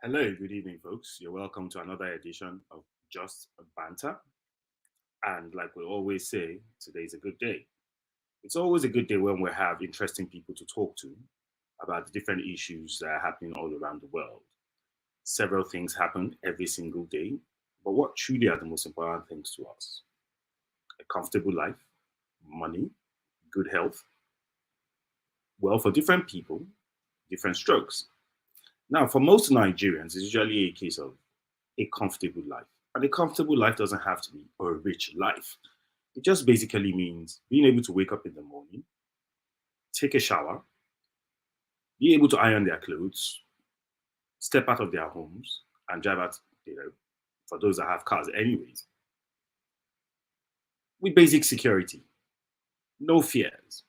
Hello, good evening, folks. You're welcome to another edition of Just Banter. And like we always say, today is a good day. It's always a good day when we have interesting people to talk to about the different issues that are happening all around the world. Several things happen every single day, but what truly are the most important things to us? A comfortable life, money, good health. Well, for different people, different strokes. Now, for most Nigerians, it's usually a case of a comfortable life. And a comfortable life doesn't have to be a rich life. It just basically means being able to wake up in the morning, take a shower, be able to iron their clothes, step out of their homes, and drive out, for those that have cars, anyways, with basic security, no fears.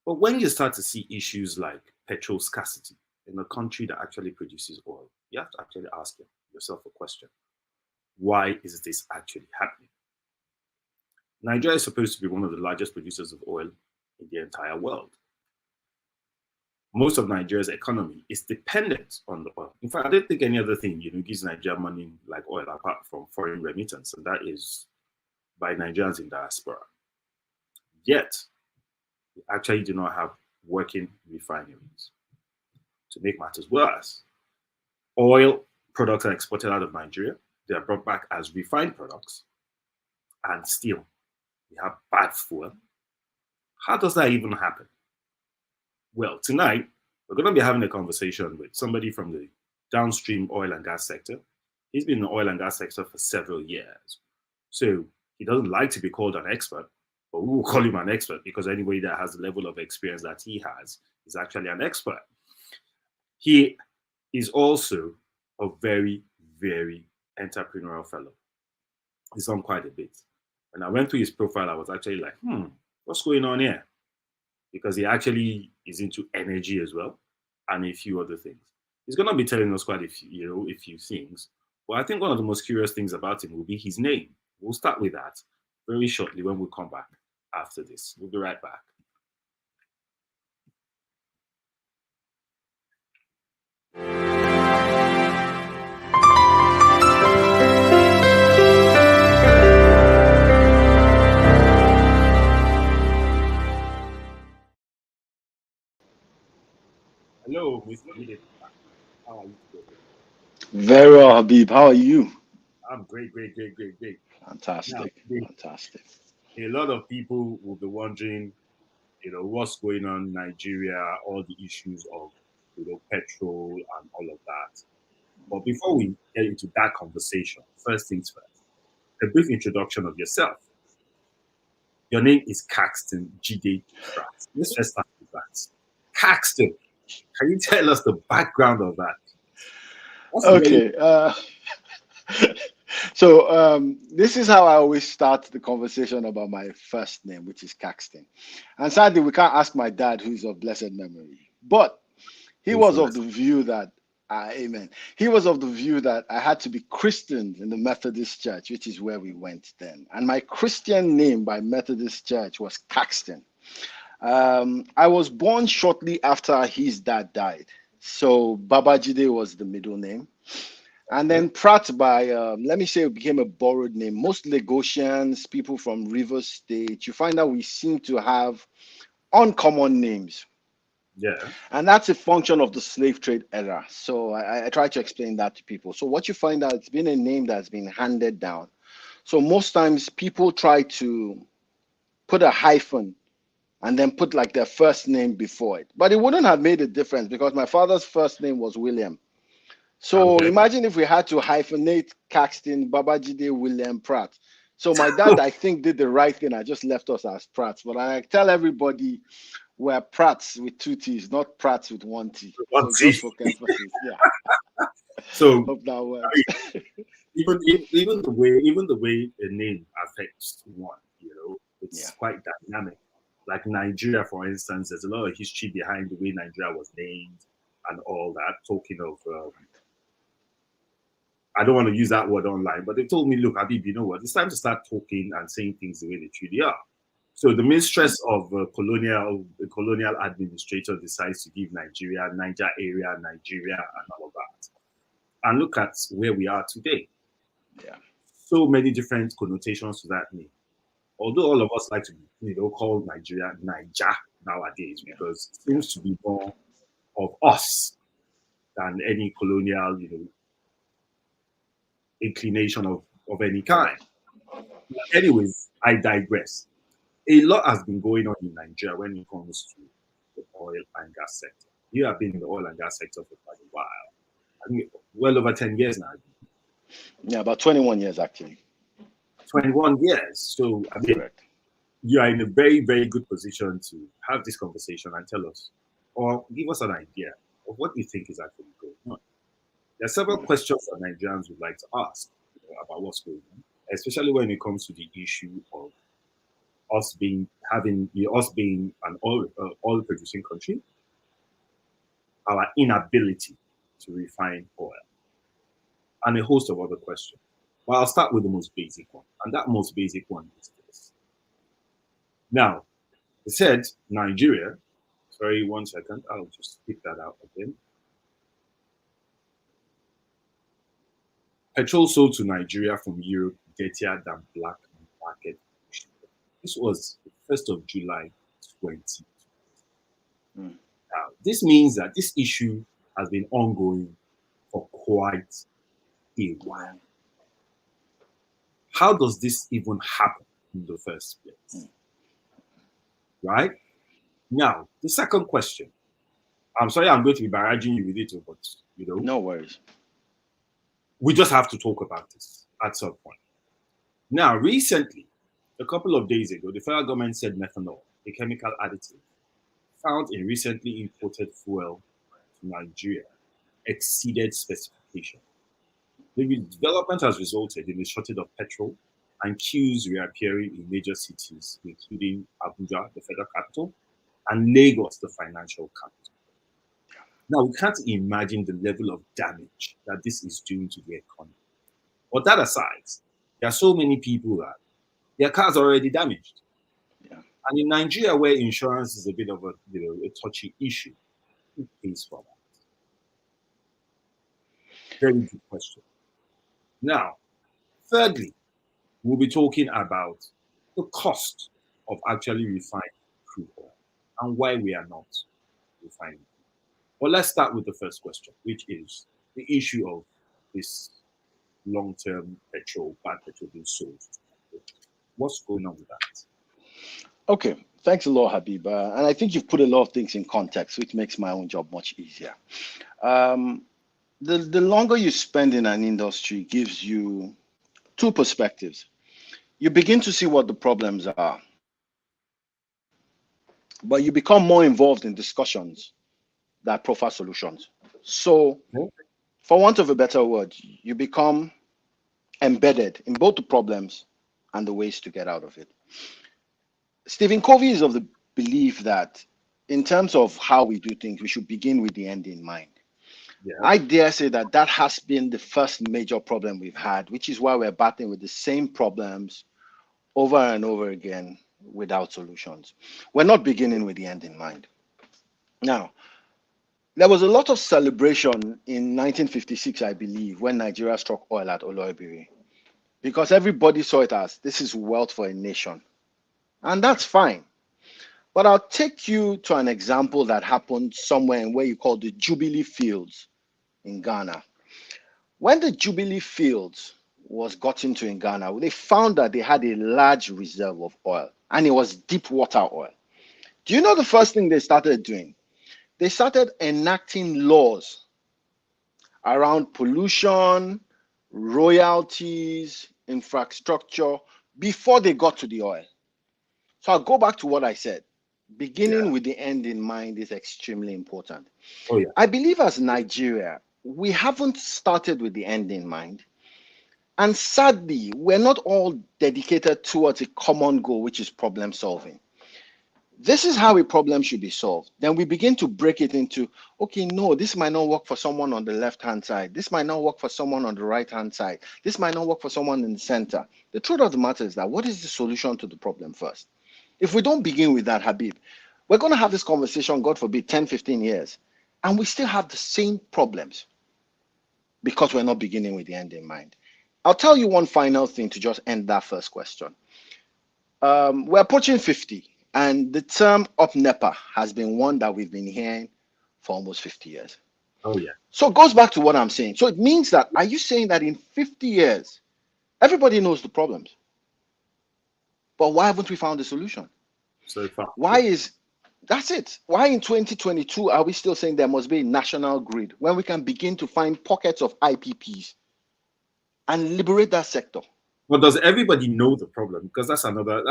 But when you start to see issues like petrol scarcity in a country that actually produces oil, you have to actually ask yourself a question. Why is this actually happening? Nigeria is supposed to be one of the largest producers of oil in the entire world. Most of Nigeria's economy is dependent on the oil. In fact, I don't think any other thing gives Nigeria money like oil apart from foreign remittance, and that is by Nigerians in diaspora. Yet, we actually do not have working refineries. To make matters worse, oil products are exported out of Nigeria. They are brought back as refined products, and still we have bad fuel. How does that even happen? Well, tonight we're going to be having a conversation with somebody from the downstream oil and gas sector. He's been in the oil and gas sector for several years. So he doesn't like to be called an expert, but we will call him an expert because anybody that has the level of experience that he has is actually an expert. He is also a very, very entrepreneurial fellow. He's done quite a bit. When I went through his profile, I was actually like, what's going on here? Because he actually is into energy as well and a few other things. He's going to be telling us quite a few things. But I think one of the most curious things about him will be his name. We'll start with that very shortly when we come back after this. We'll be right back. Hello, Mr. Jide. How are you today? Very well, Habib. How are you? I'm great, great, great, great, great. Now, Fantastic. today, Fantastic. a lot of people will be wondering, what's going on in Nigeria, all the issues of, petrol and all of that. But before we get into that conversation, first things first, a brief introduction of yourself. Your name is Caxton Jide Pratt. Let's first start with that. Caxton, can you tell us the background of that? That's a very Okay. So this is how I always start the conversation about my first name, which is Caxton. And sadly, we can't ask my dad, who's of blessed memory. But he please was don't of ask. the view that, amen. He was of the view that I had to be christened in the Methodist Church, which is where we went then. And my Christian name by Methodist Church was Caxton. I was born shortly after his dad died. So Babajide was the middle name. And Okay. then Pratt by, let me say, it became a borrowed name. Most Lagosians, people from Rivers State, you find out we seem to have uncommon names. Yeah. And that's a function of the slave trade era. So I try to explain that to people. So what you find out, it's been a name that's been handed down. So most times people try to put a hyphen and then put like their first name before it. But it wouldn't have made a difference because my father's first name was William. So Okay. imagine if we had to hyphenate Caxton, Babajide, William, Pratt. So my dad, I think, did the right thing. I just left us as Pratts. But I tell everybody we're Pratts with two T's, not Pratts with one T. So Let's see. just for emphasis. Yeah, So hope that I works. mean, even the way a name affects one, it's Yeah. quite dynamic. Like Nigeria, for instance, there's a lot of history behind the way Nigeria was named and all that. Talking of, I don't want to use that word online, but they told me, look, Habib, you know what? It's time to start talking and saying things the way they truly are. So the mistress of the colonial administrator decides to give Nigeria, Niger area, Nigeria, and all of that. And look at where we are today. Yeah. So many different connotations to that name. Although all of us like to, call Nigeria Niger nowadays because it seems to be more of us than any colonial, inclination of any kind. But anyways, I digress. A lot has been going on in Nigeria when it comes to the oil and gas sector. You have been in the oil and gas sector for quite a while. I think well over 10 years now. Yeah, about 21 years actually. 21 years. So, I mean, Correct. you are in a very, very good position to have this conversation and tell us or give us an idea of what you think is actually going on. There are several questions that Nigerians would like to ask about what's going on, especially when it comes to the issue of us being an oil producing country, our inability to refine oil, and a host of other questions. But I'll start with the most basic one, and that most basic one is this. Now, it said Nigeria. Sorry, 1 second. I'll just pick that out again. Petrol sold to Nigeria from Europe dirtier than black market. This was the 1st of July 2020. Now, this means that this issue has been ongoing for quite a while. How does this even happen in the first place? Right? Now, the second question. I'm sorry I'm going to be barraging you with it, but No worries. We just have to talk about this at some point. Now, recently, a couple of days ago, the federal government said methanol, a chemical additive found in recently imported fuel to Nigeria, exceeded specification. The development has resulted in a shortage of petrol and queues reappearing in major cities, including Abuja, the federal capital, and Lagos, the financial capital. Now, we can't imagine the level of damage that this is doing to the economy. But that aside, there are so many people that their cars are already damaged. Yeah. And in Nigeria, where insurance is a bit of a touchy issue, who pays for that? Very good question. Now, thirdly, we'll be talking about the cost of actually refining crude oil and why we are not refining. Well, let's start with the first question, which is the issue of this long-term bad petrol being sold. What's going on with that? Okay, thanks a lot, Habib. And I think you've put a lot of things in context, which makes my own job much easier. The longer you spend in an industry gives you two perspectives. You begin to see what the problems are, but you become more involved in discussions that proffer solutions. So, for want of a better word, you become embedded in both the problems and the ways to get out of it. Stephen Covey is of the belief that in terms of how we do things, we should begin with the end in mind. Yeah. I dare say that that has been the first major problem we've had, which is why we're battling with the same problems over and over again without solutions. We're not beginning with the end in mind. Now, there was a lot of celebration in 1956, I believe, when Nigeria struck oil at Oloibiri, because everybody saw it as this is wealth for a nation. And that's fine. But I'll take you to an example that happened somewhere in where you call the Jubilee Fields in Ghana. When the Jubilee Fields was got into in Ghana, they found that they had a large reserve of oil, and it was deep water oil. Do you know the first thing they started doing? They started enacting laws around pollution, royalties, infrastructure before they got to the oil. So I'll go back to what I said. Beginning with the end in mind is extremely important. Oh, yeah. I believe as Nigeria, we haven't started with the end in mind. And sadly, we're not all dedicated towards a common goal, which is problem solving. This is how a problem should be solved. Then we begin to break it into, okay, no, this might not work for someone on the left-hand side. This might not work for someone on the right-hand side. This might not work for someone in the center. The truth of the matter is that what is the solution to the problem first? If we don't begin with that, Habib, we're going to have this conversation, God forbid, 10, 15 years, and we still have the same problems. because we're not beginning with the end in mind. I'll tell you one final thing to just end that first question. We're approaching 50, and the term up NEPA has been one that we've been hearing for almost 50 years. Oh, yeah. So it goes back to what I'm saying. So it means that, are you saying that in 50 years, everybody knows the problems? But why haven't we found a solution? So far. That's it. Why in 2022 are we still saying there must be a national grid when we can begin to find pockets of IPPs and liberate that sector? Well, does everybody know the problem? Because that's another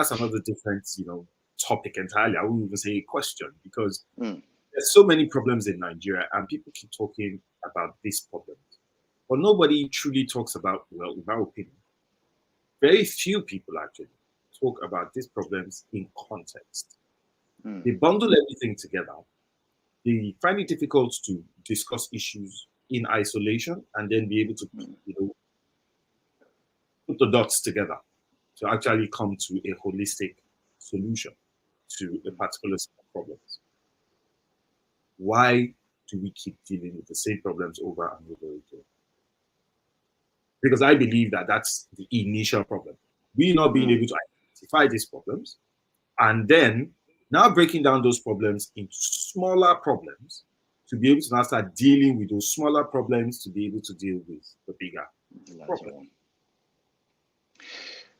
different, topic entirely. I wouldn't even say a question, because there's so many problems in Nigeria and people keep talking about these problems. But nobody truly talks about, well, in my opinion, very few people actually talk about these problems in context. They bundle everything together. They find it difficult to discuss issues in isolation and then be able to, put the dots together to actually come to a holistic solution to a particular set of problems. Why do we keep dealing with the same problems over and over again? Because I believe that that's the initial problem. We not being able to identify these problems, and then now breaking down those problems into smaller problems to be able to now start dealing with those smaller problems to be able to deal with the bigger problem.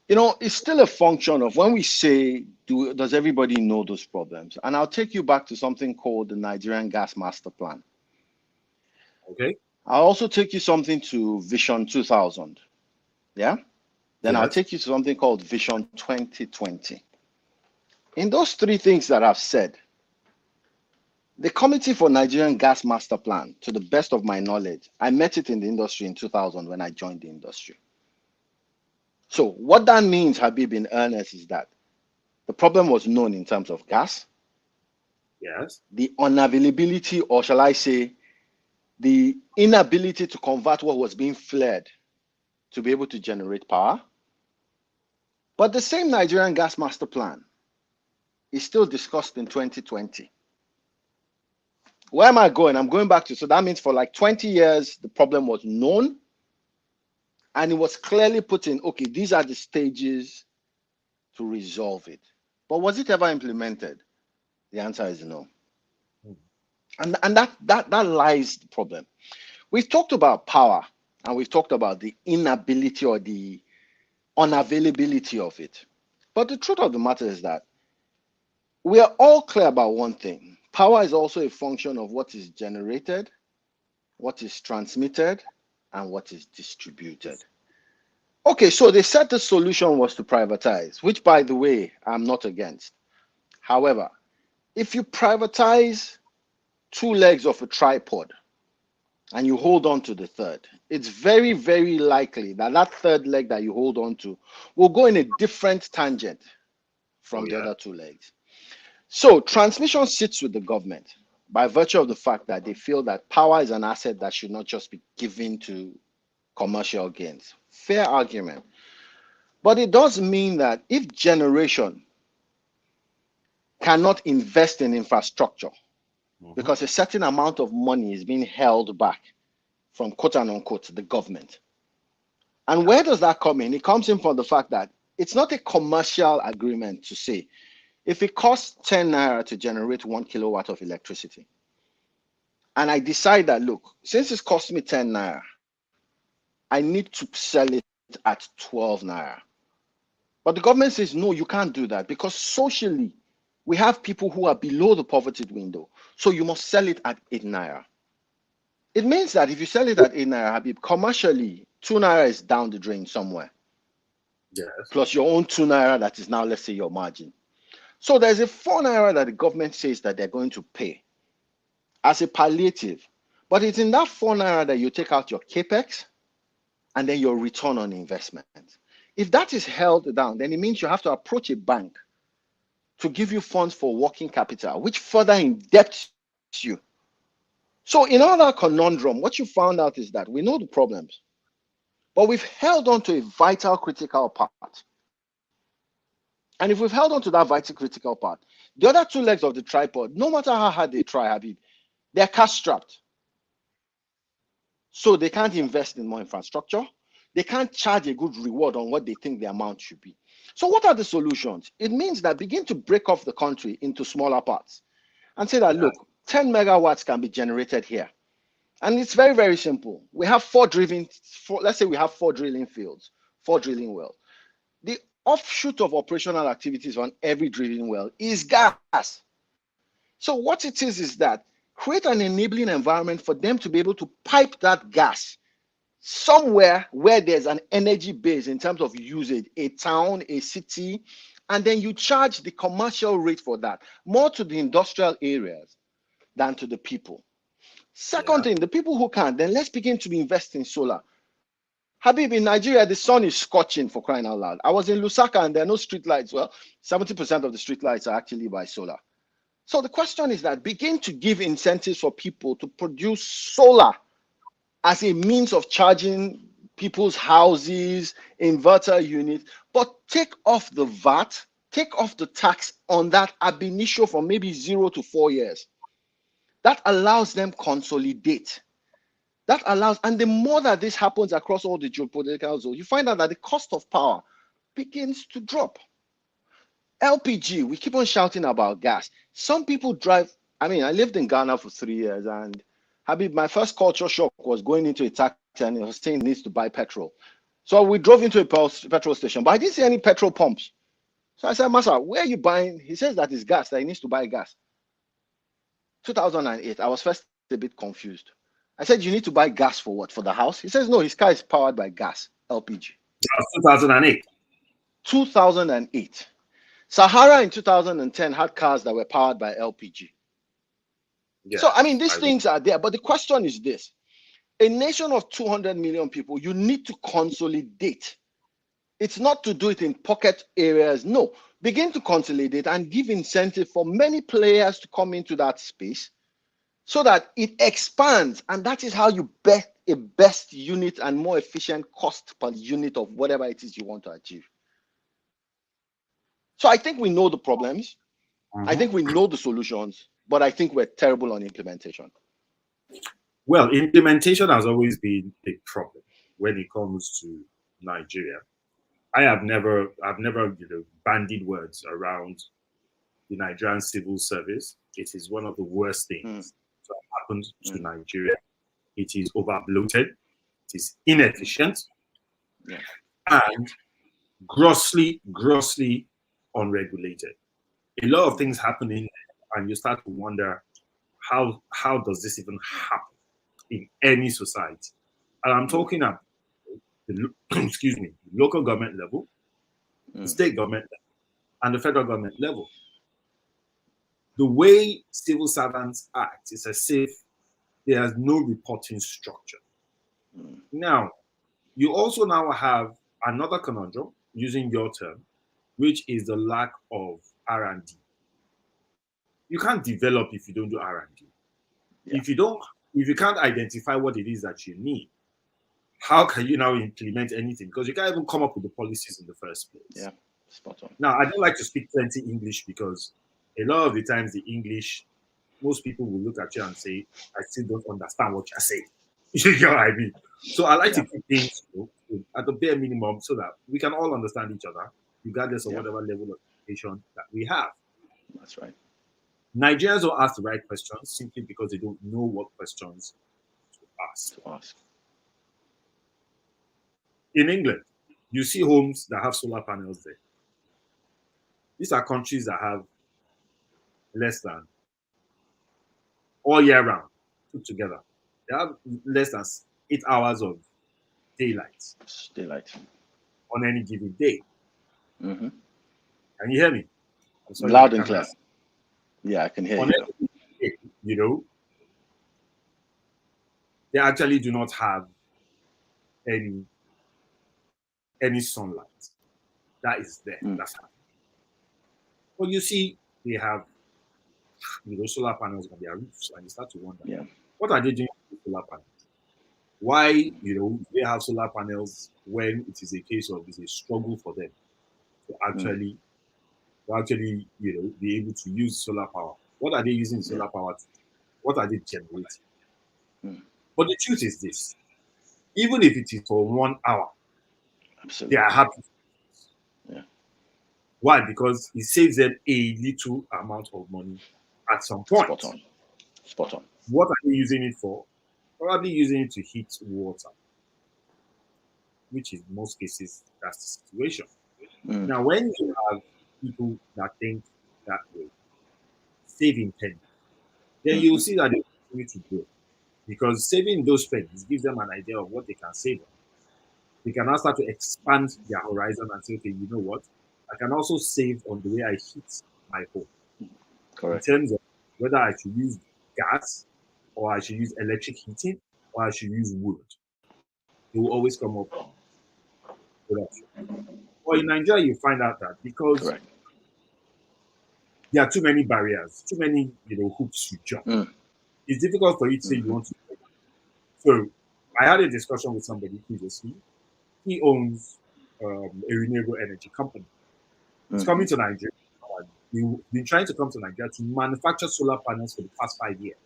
It's still a function of when we say, does everybody know those problems? And I'll take you back to something called the Nigerian Gas Master Plan. Okay. I'll also take you something to Vision 2000. Yeah? Then I'll take you to something called Vision 2020. In those three things that I've said, the Committee for Nigerian Gas Master Plan, to the best of my knowledge, I met it in the industry in 2000 when I joined the industry. So what that means, Habib, in earnest, is that the problem was known in terms of gas. Yes. The unavailability, or shall I say, the inability to convert what was being flared to be able to generate power. But the same Nigerian Gas Master Plan is still discussed in 2020. Where am I going? I'm going back to, so that means for like 20 years, the problem was known. And it was clearly put in, okay, these are the stages to resolve it. But was it ever implemented? The answer is no. And that lies the problem. We've talked about power, and we've talked about the inability or the unavailability of it. But the truth of the matter is that we are all clear about one thing. Power is also a function of what is generated, what is transmitted, and what is distributed. Okay, so they said the solution was to privatize, which, by the way, I'm not against. However, if you privatize two legs of a tripod and you hold on to the third, it's very, very likely that that third leg that you hold on to will go in a different tangent from the other two legs. So transmission sits with the government by virtue of the fact that they feel that power is an asset that should not just be given to commercial gains. Fair argument. But it does mean that if generation cannot invest in infrastructure because a certain amount of money is being held back from quote and unquote the government. And where does that come in? It comes in from the fact that it's not a commercial agreement to say, if it costs 10 naira to generate 1 kilowatt of electricity, and I decide that, look, since it's cost me 10 naira, I need to sell it at 12 naira. But the government says, no, you can't do that because socially, we have people who are below the poverty window. So you must sell it at 8 naira. It means that if you sell it at 8 naira, Habib, commercially, 2 naira is down the drain somewhere. Yes. Plus your own 2 naira that is now, let's say, your margin. So there's a 4 naira that the government says that they're going to pay as a palliative. But it's in that 4 naira that you take out your capex and then your return on investment. If that is held down, then it means you have to approach a bank to give you funds for working capital, which further indebts you. So in all that conundrum, what you found out is that we know the problems, but we've held on to a vital critical part. And if we've held on to that vital critical part, the other two legs of the tripod, no matter how hard they try, Habib, they're cash strapped. So they can't invest in more infrastructure. They can't charge a good reward on what they think the amount should be. So what are the solutions? It means that begin to break off the country into smaller parts and say that, look, 10 megawatts can be generated here. And it's very, very simple. We have let's say we have 4 drilling fields, 4 drilling wells. The offshoot of operational activities on every drilling well is gas. So what it is that create an enabling environment for them to be able to pipe that gas somewhere where there's an energy base in terms of usage, a town, a city, and then you charge the commercial rate for that, more to the industrial areas than to the people. Second thing, the people who can't, then let's begin to invest in solar. Habib, in Nigeria, the sun is scorching, for crying out loud. I was in Lusaka and there are no street lights. Well, 70% of the street lights are actually by solar. So the question is that begin to give incentives for people to produce solar as a means of charging people's houses, inverter units, but take off the VAT, take off the tax on that ab initio from maybe 0 to 4 years. That allows them consolidate. That allows, and the more that this happens across all the geopolitical zones, you find out that the cost of power begins to drop. LPG, we keep on shouting about gas. Some people drive, I mean, I lived in Ghana for 3 years, and Habib, my first culture shock was going into a taxi and it was saying it needs to buy petrol. So we drove into a petrol station, but I didn't see any petrol pumps. So I said, Masa, where are you buying? He says that it's gas, that he needs to buy gas. 2008, I was first a bit confused. I said, you need to buy gas for what? For the house? He says, no, his car is powered by gas, LPG. That was 2008. 2008. Sahara in 2010 had cars that were powered by LPG. Yeah, so, I mean, these things are there. But the question is this. A nation of 200 million people, you need to consolidate. It's not to do it in pocket areas. No. Begin to consolidate and give incentive for many players to come into that space so that it expands. And that is how you bet a best unit and more efficient cost per unit of whatever it is you want to achieve. So I think we know the problems. I think we know the solutions, but I think we're terrible on implementation. Well, implementation has always been a problem when it comes to Nigeria. I've never bandied words around the Nigerian civil service. It is one of the worst things that happened to Nigeria. It is over bloated, it is inefficient, and grossly unregulated. A lot of things happen in there, and you start to wonder how does this even happen in any society? And I'm talking about the local government level, the state government level, and the federal government level. The way civil servants act is as if there's no reporting structure. Now, you also now have another conundrum, using your term, which is the lack of R&D. You can't develop if you don't do R&D. Yeah. If you can't identify what it is that you need, how can you now implement anything? Because you can't even come up with the policies in the first place. Yeah, spot on. Now, I don't like to speak plenty English because a lot of the times the English, most people will look at you and say, I still don't understand what you're saying. You know what I mean? So I like to keep things at the bare minimum so that we can all understand each other, regardless of whatever level of education that we have. That's right. Nigerians don't ask the right questions simply because they don't know what questions to ask. In England, you see homes that have solar panels there. These are countries that have less than all year round put together. They have less than 8 hours of daylight on any given day. Can you hear me? Loud and clear. Yeah, I can hear you. They actually do not have any sunlight. That is there. That's happening. But you see, they have solar panels on their roofs, and you start to wonder, what are they doing with solar panels? Why they have solar panels when it is a case of it's a struggle for them to actually be able to use solar power? What are they using solar power to? What are they generating? But the truth is this: Even if it is for 1 hour, Absolutely. they are happy. Yeah. Why? Because it saves them a little amount of money at some point. Spot on. Spot on. What are they using it for? Probably using it to heat water, which in most cases, that's the situation. Now, when you have people that think that way, saving pennies, then you'll see that they continue to grow. Because saving those pennies gives them an idea of what they can save on. They can now start to expand their horizon and say, okay, you know what? I can also save on the way I heat my home. Correct. In terms of whether I should use gas or I should use electric heating or I should use wood. They will always come up with options. But in Nigeria, you find out that because Correct. there are too many barriers, too many hoops to jump, it's difficult for you to say you want to. So I had a discussion with somebody previously. He owns a renewable energy company. He's coming to Nigeria. We've been trying to come to Nigeria to manufacture solar panels for the past 5 years.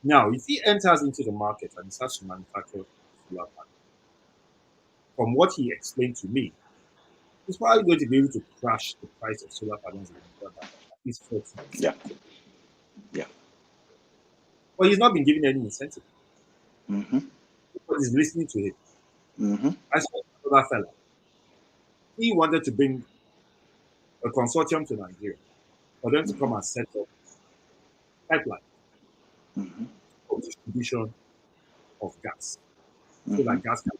Now, if he enters into the market and he starts to manufacture solar panels, from what he explained to me, he's probably going to be able to crash the price of solar panels in Nigeria by at least 40%. Yeah. Yeah. But he's not been given any incentive. Mm-hmm. Nobody's listening to him. Mm-hmm. I saw another fella. He wanted to bring a consortium to Nigeria for them to come and set up pipeline for distribution of gas. So that gas can be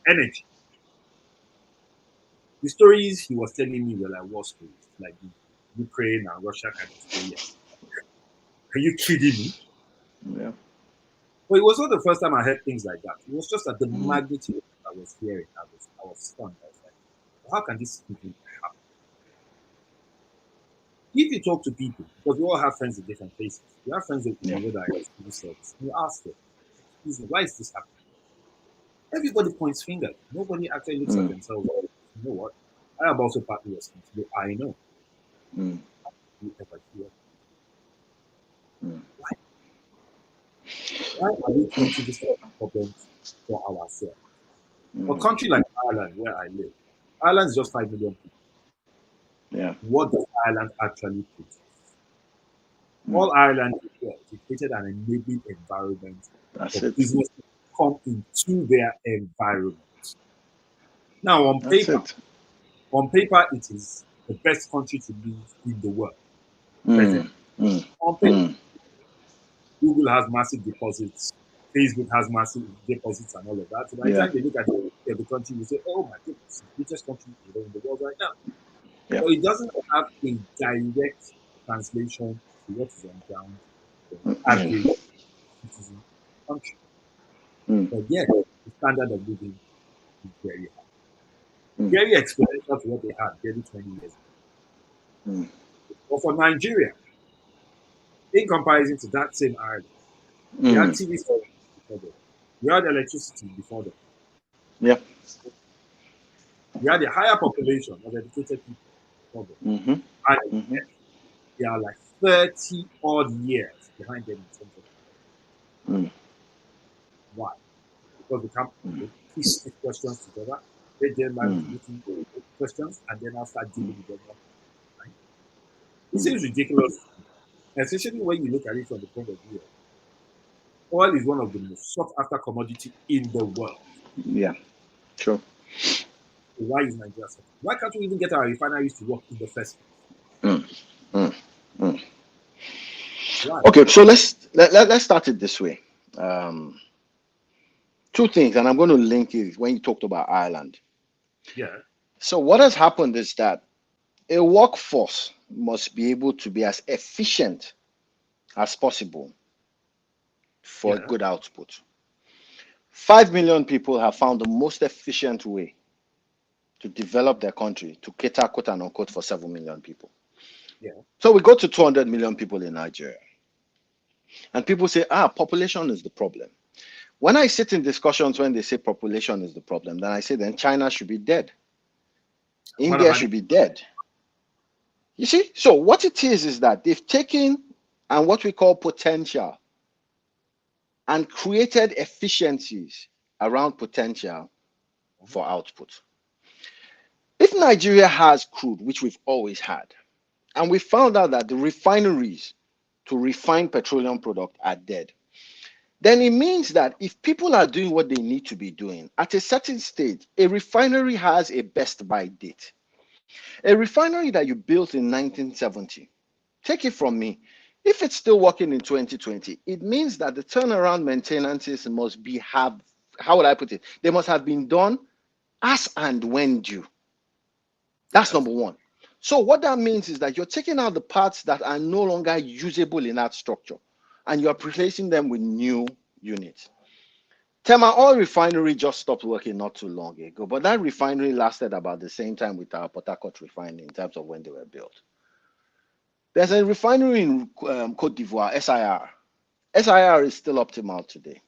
energy. The stories he was telling me were like war stories, like the Ukraine and Russia kind of story. Are you kidding me? Yeah. But it was not the first time I heard things like that. It was just that the magnitude I was hearing, I was stunned. I was like, how can this even happen? If you talk to people, because we all have friends in different places, we have friends that that are in civil service, you ask them, why is this happening? Everybody points fingers. Nobody actually looks at themselves. You know what? I am also partly responsible. I know. You ever hear? Why are we creating this problems for ourselves? A country like Ireland, where I live, Ireland is just 5 million people. Yeah. What does Ireland actually produce? All Ireland is created an enabling environment That's for it. business to come into their environment. Now, on That's paper, it. it is the best country to live in the world. Present. On paper, Google has massive deposits, Facebook has massive deposits, and all of that. So by the time they look at the country, they say, "Oh my goodness, it's the richest country in the world right now." Yeah. But it doesn't have a direct translation to what is on ground for the average citizen country. But yet, the standard of living is very high. Very exponential to what they had barely 20 years ago. But for Nigeria, in comparison to that same Ireland, we had TV service before them. We had electricity before them. Yeah. We had a higher population of educated people before them. And they are like 30 odd years behind them in terms of why? Because we can't piece these questions together, let them learn little questions, and then I'll start dealing with them. Right? It seems ridiculous, especially when you look at it from the point of view of oil is one of the most sought after commodity in the world. Yeah. Sure. So why is Nigeria such? Why can't we even get our refineries to work in the first place? Why? Okay, so let's start it this way. Two things, and I'm going to link it when you talked about Ireland. Yeah. So what has happened is that a workforce must be able to be as efficient as possible for a good output. 5 million people have found the most efficient way to develop their country to cater, quote and unquote, for 7 million people. Yeah. So we go to 200 million people in Nigeria. And people say, population is the problem. When I sit in discussions when they say population is the problem, then I say then China should be dead. India should be dead. You see? So what it is that they've taken and what we call potential and created efficiencies around potential for output. If Nigeria has crude, which we've always had, and we found out that the refineries to refine petroleum product are dead, then it means that if people are doing what they need to be doing, at a certain stage, a refinery has a best buy date. A refinery that you built in 1970, take it from me, if it's still working in 2020, it means that the turnaround maintenances must be how would I put it? They must have been done as and when due. That's number one. So what that means is that you're taking out the parts that are no longer usable in that structure, and you're replacing them with new units. Tema Oil Refinery just stopped working not too long ago, but that refinery lasted about the same time with our Port Harcourt refinery in terms of when they were built. There's a refinery in Cote d'Ivoire, SIR. SIR is still optimal today.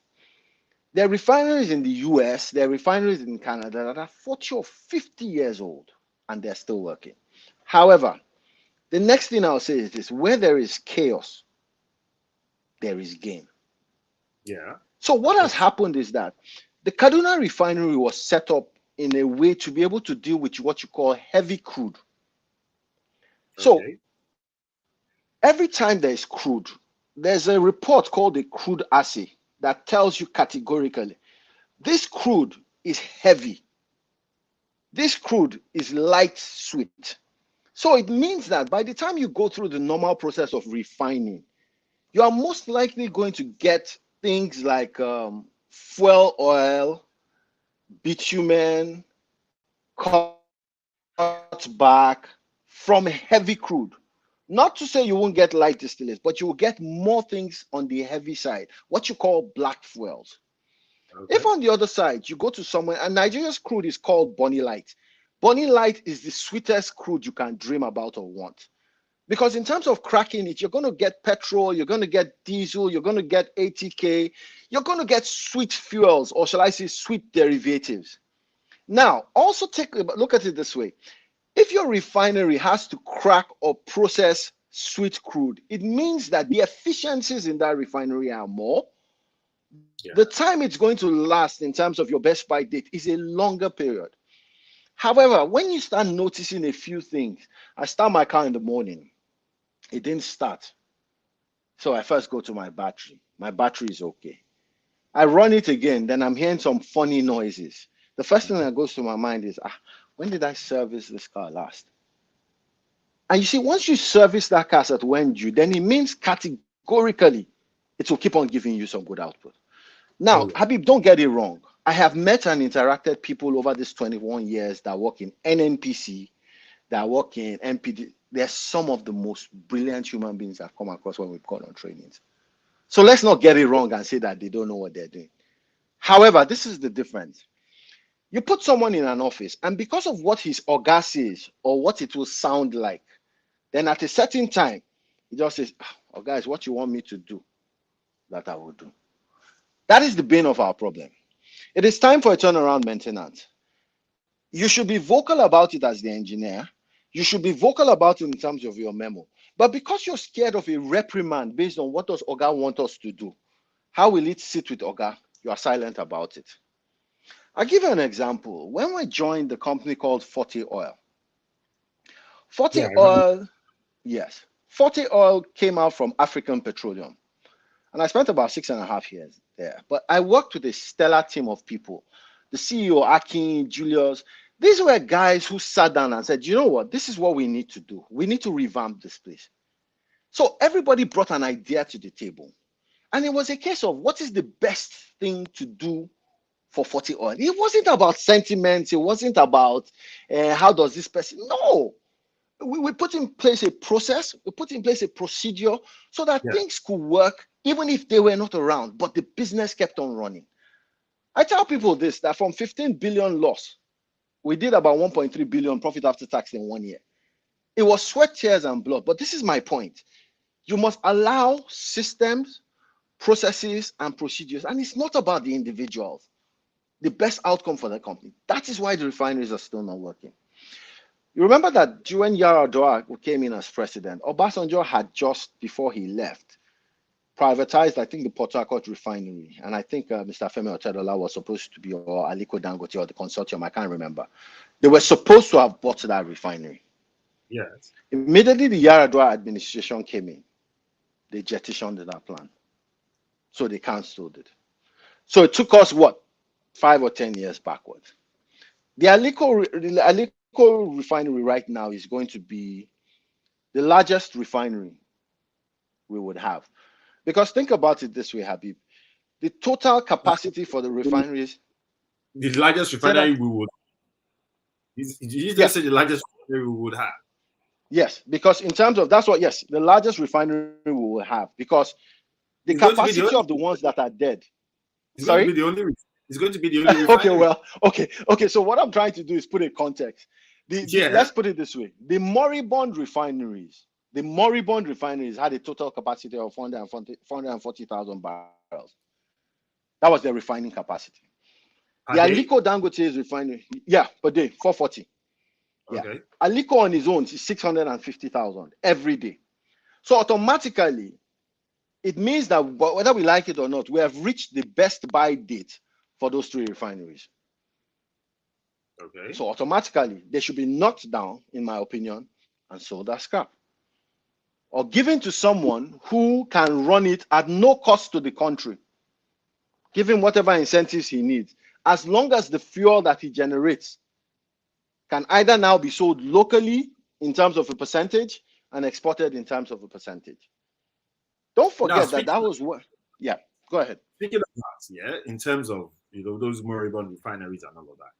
There are refineries in the US, there are refineries in Canada that are 40 or 50 years old, and they're still working. However, the next thing I'll say is this: where there is chaos, there is gain. Yeah. So what has happened is that the Kaduna refinery was set up in a way to be able to deal with what you call heavy crude. So every time there is crude, there's a report called the crude assay that tells you categorically, this crude is heavy. This crude is light sweet. So it means that by the time you go through the normal process of refining, you are most likely going to get things like fuel oil, bitumen, back from heavy crude. Not to say you won't get light distillates, but you will get more things on the heavy side, what you call black fuels. If on the other side, you go to somewhere, and Nigeria's crude is called Bonny Light. Bonny Light is the sweetest crude you can dream about or want. Because in terms of cracking it, you're going to get petrol, you're going to get diesel, you're going to get ATK, you're going to get sweet fuels, or shall I say sweet derivatives. Now, also take a look at it this way. If your refinery has to crack or process sweet crude, it means that the efficiencies in that refinery are more. Yeah. The time it's going to last in terms of your best buy date is a longer period. However, when you start noticing a few things, I start my car in the morning, it didn't start. So I first go to my battery. My battery is okay. I run it again, then I'm hearing some funny noises. The first thing that goes to my mind is, when did I service this car last? And you see, once you service that car at when due, then it means categorically it will keep on giving you some good output. Now, Habib, don't get it wrong. I have met and interacted people over these 21 years that work in NNPC, that work in MPD. They're some of the most brilliant human beings I've come across when we've gone on trainings. So let's not get it wrong and say that they don't know what they're doing. However, this is the difference. You put someone in an office, and because of what his orga says or what it will sound like, then at a certain time, he just says, "Oh, guys, what you want me to do, that I will do." That is the bane of our problem. It is time for a turnaround maintenance. You should be vocal about it as the engineer. You should be vocal about it in terms of your memo. But because you're scared of a reprimand based on what does Oga want us to do, how will it sit with Oga? You are silent about it. I'll give you an example. When we joined the company called 40 Oil, 40 Oil, yes, 40 Oil came out from African Petroleum. And I spent about 6.5 years there. But I worked with a stellar team of people. The CEO, Akin, Julius, these were guys who sat down and said, you know what, this is what we need to do. We need to revamp this place. So everybody brought an idea to the table. And it was a case of what is the best thing to do for 40 Oil. It wasn't about sentiments. It wasn't about how does this person, no. We put in place a process, we put in place a procedure so that things could work even if they were not around, but the business kept on running. I tell people this, that from 15 billion loss, we did about 1.3 billion profit after tax in 1 year. It was sweat, tears, and blood. But this is my point. You must allow systems, processes, and procedures. And it's not about the individuals. The best outcome for the company. That is why the refineries are still not working. You remember that when Yar'Adua came in as president, Obasanjo had just, before he left, privatized, I think, the Port Harcourt refinery, and I think Mr. Femi Otedola was supposed to be, or Aliko Dangote, or the consortium, I can't remember. They were supposed to have bought that refinery. Yes. Immediately the Yaradua administration came in, they jettisoned that plan. So they cancelled it. So it took us, what, 5 or 10 years backwards. The Aliko refinery right now is going to be the largest refinery we would have. Because think about it this way, Habib. The total capacity for the refineries. The largest refinery we would. Did you just say the largest refinery we would have? Yes, because in terms of, that's what, yes, the largest refinery we will have, because the capacity of the ones that are dead. It's going to be the only. It's going to be the only refinery. Okay, well, okay. So what I'm trying to do is put a context. Let's put it this way: the moribund refineries had a total capacity of 440,000 barrels. That was their refining capacity. The Aliko Dangote's refinery, per day, 440. Okay. Yeah. Aliko on his own is 650,000 every day. So automatically, it means that whether we like it or not, we have reached the best buy date for those 3 refineries. Okay. So automatically, they should be knocked down, in my opinion, and sold as scrap, or given to someone who can run it at no cost to the country, give him whatever incentives he needs, as long as the fuel that he generates can either now be sold locally in terms of a percentage and exported in terms of a percentage. Don't forget that was what. Yeah, go ahead. Speaking of that, in terms of those moribund refineries and all of that,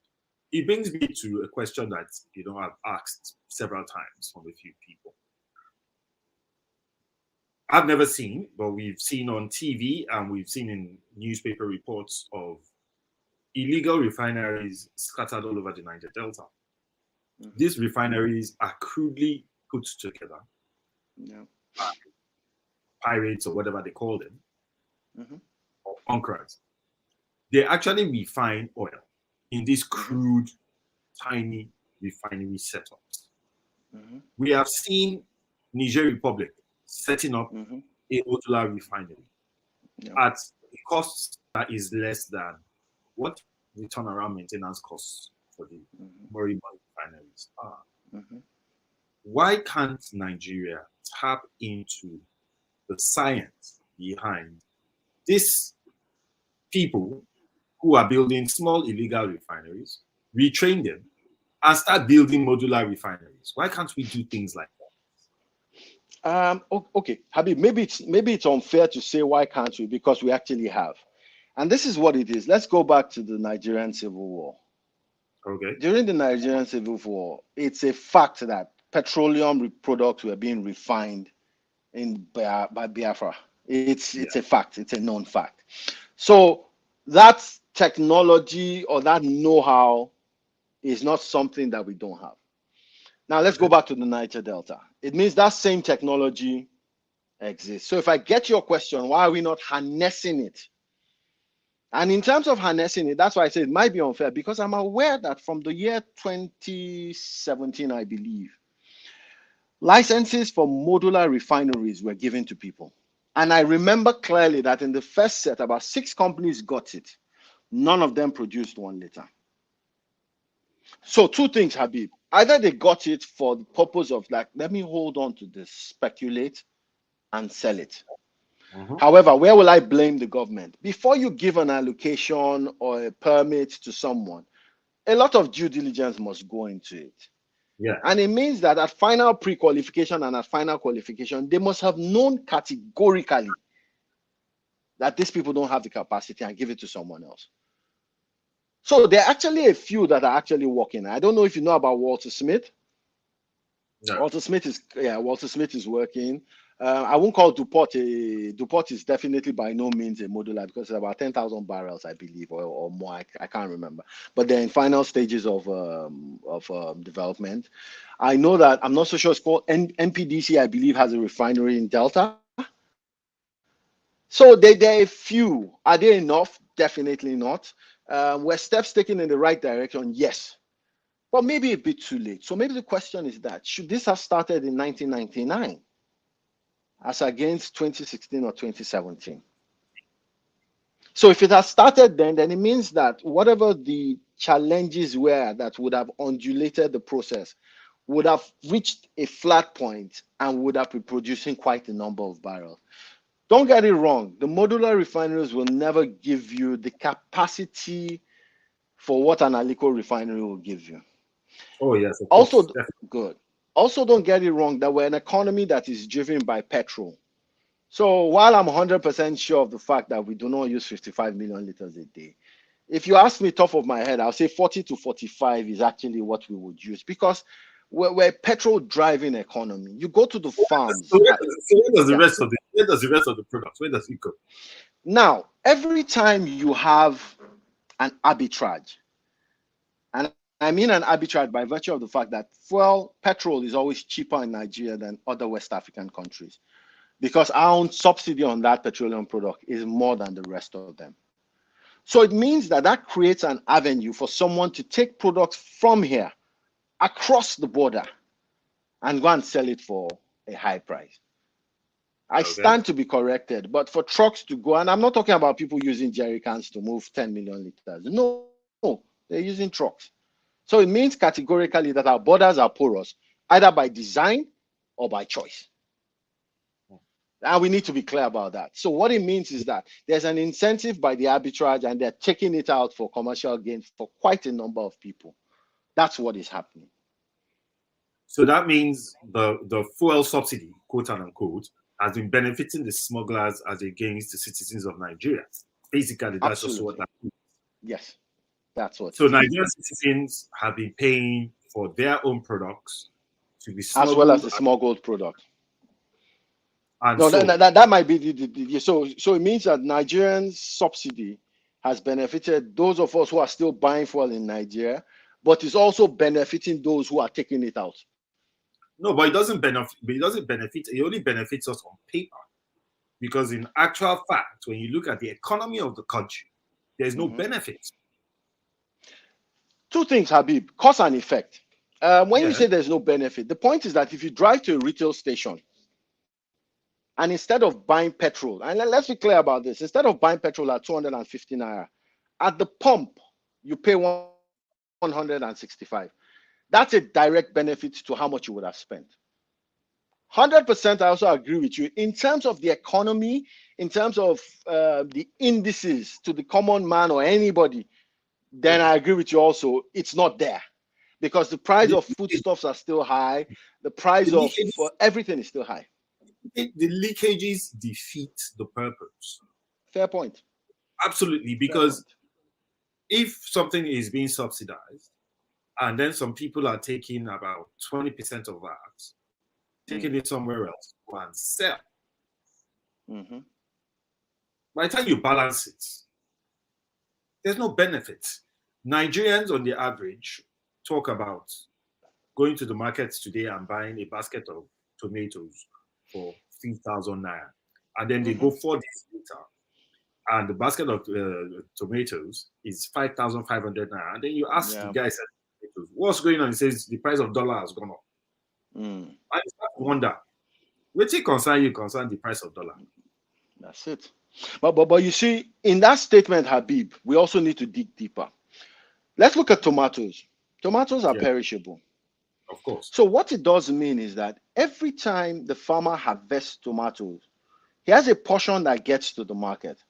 it brings me to a question that I've asked several times from a few people. I've never seen, but we've seen on TV and we've seen in newspaper reports of illegal refineries scattered all over the Niger Delta. Mm-hmm. These refineries are crudely put together. Yeah. Pirates or whatever they call them, mm-hmm. or conquerors. They actually refine oil in these crude, tiny refinery setups. Mm-hmm. We have seen Niger Republic setting up a modular refinery at a cost that is less than what the turnaround maintenance costs for the moribund refineries are. Mm-hmm. Why can't Nigeria tap into the science behind these people who are building small illegal refineries, retrain them, and start building modular refineries? Why can't we do things like that? Okay, Habib, maybe it's unfair to say why can't we, because we actually have. And this is what it is. Let's go back to the Nigerian Civil War. Okay. During the Nigerian Civil War, it's a fact that petroleum products were being refined by Biafra. It's a fact. It's a known fact. So that technology or that know-how is not something that we don't have. Now let's go back to the Niger Delta. It means that same technology exists. So if I get your question, why are we not harnessing it? And in terms of harnessing it, that's why I say it might be unfair, because I'm aware that from the year 2017, I believe, licenses for modular refineries were given to people. And I remember clearly that in the first set, about 6 companies got it. None of them produced 1 liter. So 2 things, Habib. Either they got it for the purpose of let me hold on to this, speculate, and sell it. Mm-hmm. However, where will I blame the government? Before you give an allocation or a permit to someone, a lot of due diligence must go into it. Yeah. And it means that at final pre-qualification and at final qualification, they must have known categorically that these people don't have the capacity and give it to someone else. So there are actually a few that are actually working. I don't know if you know about Walter Smith. No. Walter Smith is working. I won't call DuPont DuPont is definitely by no means a modular, because it's about 10,000 barrels, I believe, or more. I can't remember. But they're in final stages of development. I know that, I'm not so sure, it's called NPDC, I believe, has a refinery in Delta. So there are a few. Are they enough? Definitely not. Were steps taken in the right direction? Yes. But maybe a bit too late. So maybe the question is that, should this have started in 1999? as against 2016 or 2017. So if it has started then it means that whatever the challenges were that would have undulated the process would have reached a flat point and would have been producing quite a number of barrels. Don't get it wrong. The modular refineries will never give you the capacity for what an Aliko refinery will give you. Oh, yes, of Also, course. Definitely. good. Also, don't get it wrong that we're an economy that is driven by petrol. So while I'm 100% sure of the fact that we do not use 55 million liters a day, if you ask me top of my head, I'll say 40 to 45 is actually what we would use because we're a petrol driving economy. You go to the farms. So where does the Yeah. rest of the products, where does it go? Now, every time you have an arbitrage, and I mean an arbitrage by virtue of the fact that petrol is always cheaper in Nigeria than other West African countries because our own subsidy on that petroleum product is more than the rest of them. So it means that creates an avenue for someone to take products from here across the border and go and sell it for a high price. I stand to be corrected, but for trucks to go, and I'm not talking about people using jerry cans to move 10 million liters. No, they're using trucks. So it means categorically that our borders are porous, either by design or by choice. And we need to be clear about that. So what it means is that there's an incentive by the arbitrage and they're taking it out for commercial gain for quite a number of people. That's what is happening. So that means the fuel subsidy, quote unquote, has been benefiting the smugglers as against the citizens of Nigeria. Basically, that's also what that means. Yes, that's what. So Nigerian citizens have been paying for their own products to be smuggled, as well as the smuggled product. And no, so, that might be so it means that Nigerian subsidy has benefited those of us who are still buying fuel in Nigeria, but it's also benefiting those who are taking it out. No, but it doesn't benefit. It only benefits us on paper, because in actual fact, when you look at the economy of the country, there's no benefit. Two things, Habib: cause and effect. When you say there's no benefit, the point is that if you drive to a retail station and instead of buying petrol, and let's be clear about this, instead of buying petrol at 250 naira, at the pump you pay 165. That's a direct benefit to how much you would have spent. 100%, I also agree with you. In terms of the economy, in terms of the indices to the common man or anybody, then I agree with you also. It's not there because the price of foodstuffs are still high. The price of everything is still high. The leakages defeat the purpose. Fair point. Absolutely, because if something is being subsidized and then some people are taking about 20% of that, taking it somewhere else and sell. By the time you balance it, there's no benefit. Nigerians on the average talk about going to the markets today and buying a basket of tomatoes for 3,000 naira. And then they go 4 days later and the basket of tomatoes is 5,500 naira. And then you ask the guy, what's going on? He says the price of dollar has gone up. And you start to wonder, what's it concern you concern the price of dollar? That's it. But you see, in that statement, Habib, we also need to dig deeper. Let's look at tomatoes. Tomatoes are perishable. Of course. So what it does mean is that every time the farmer harvests tomatoes, he has a portion that gets to the market.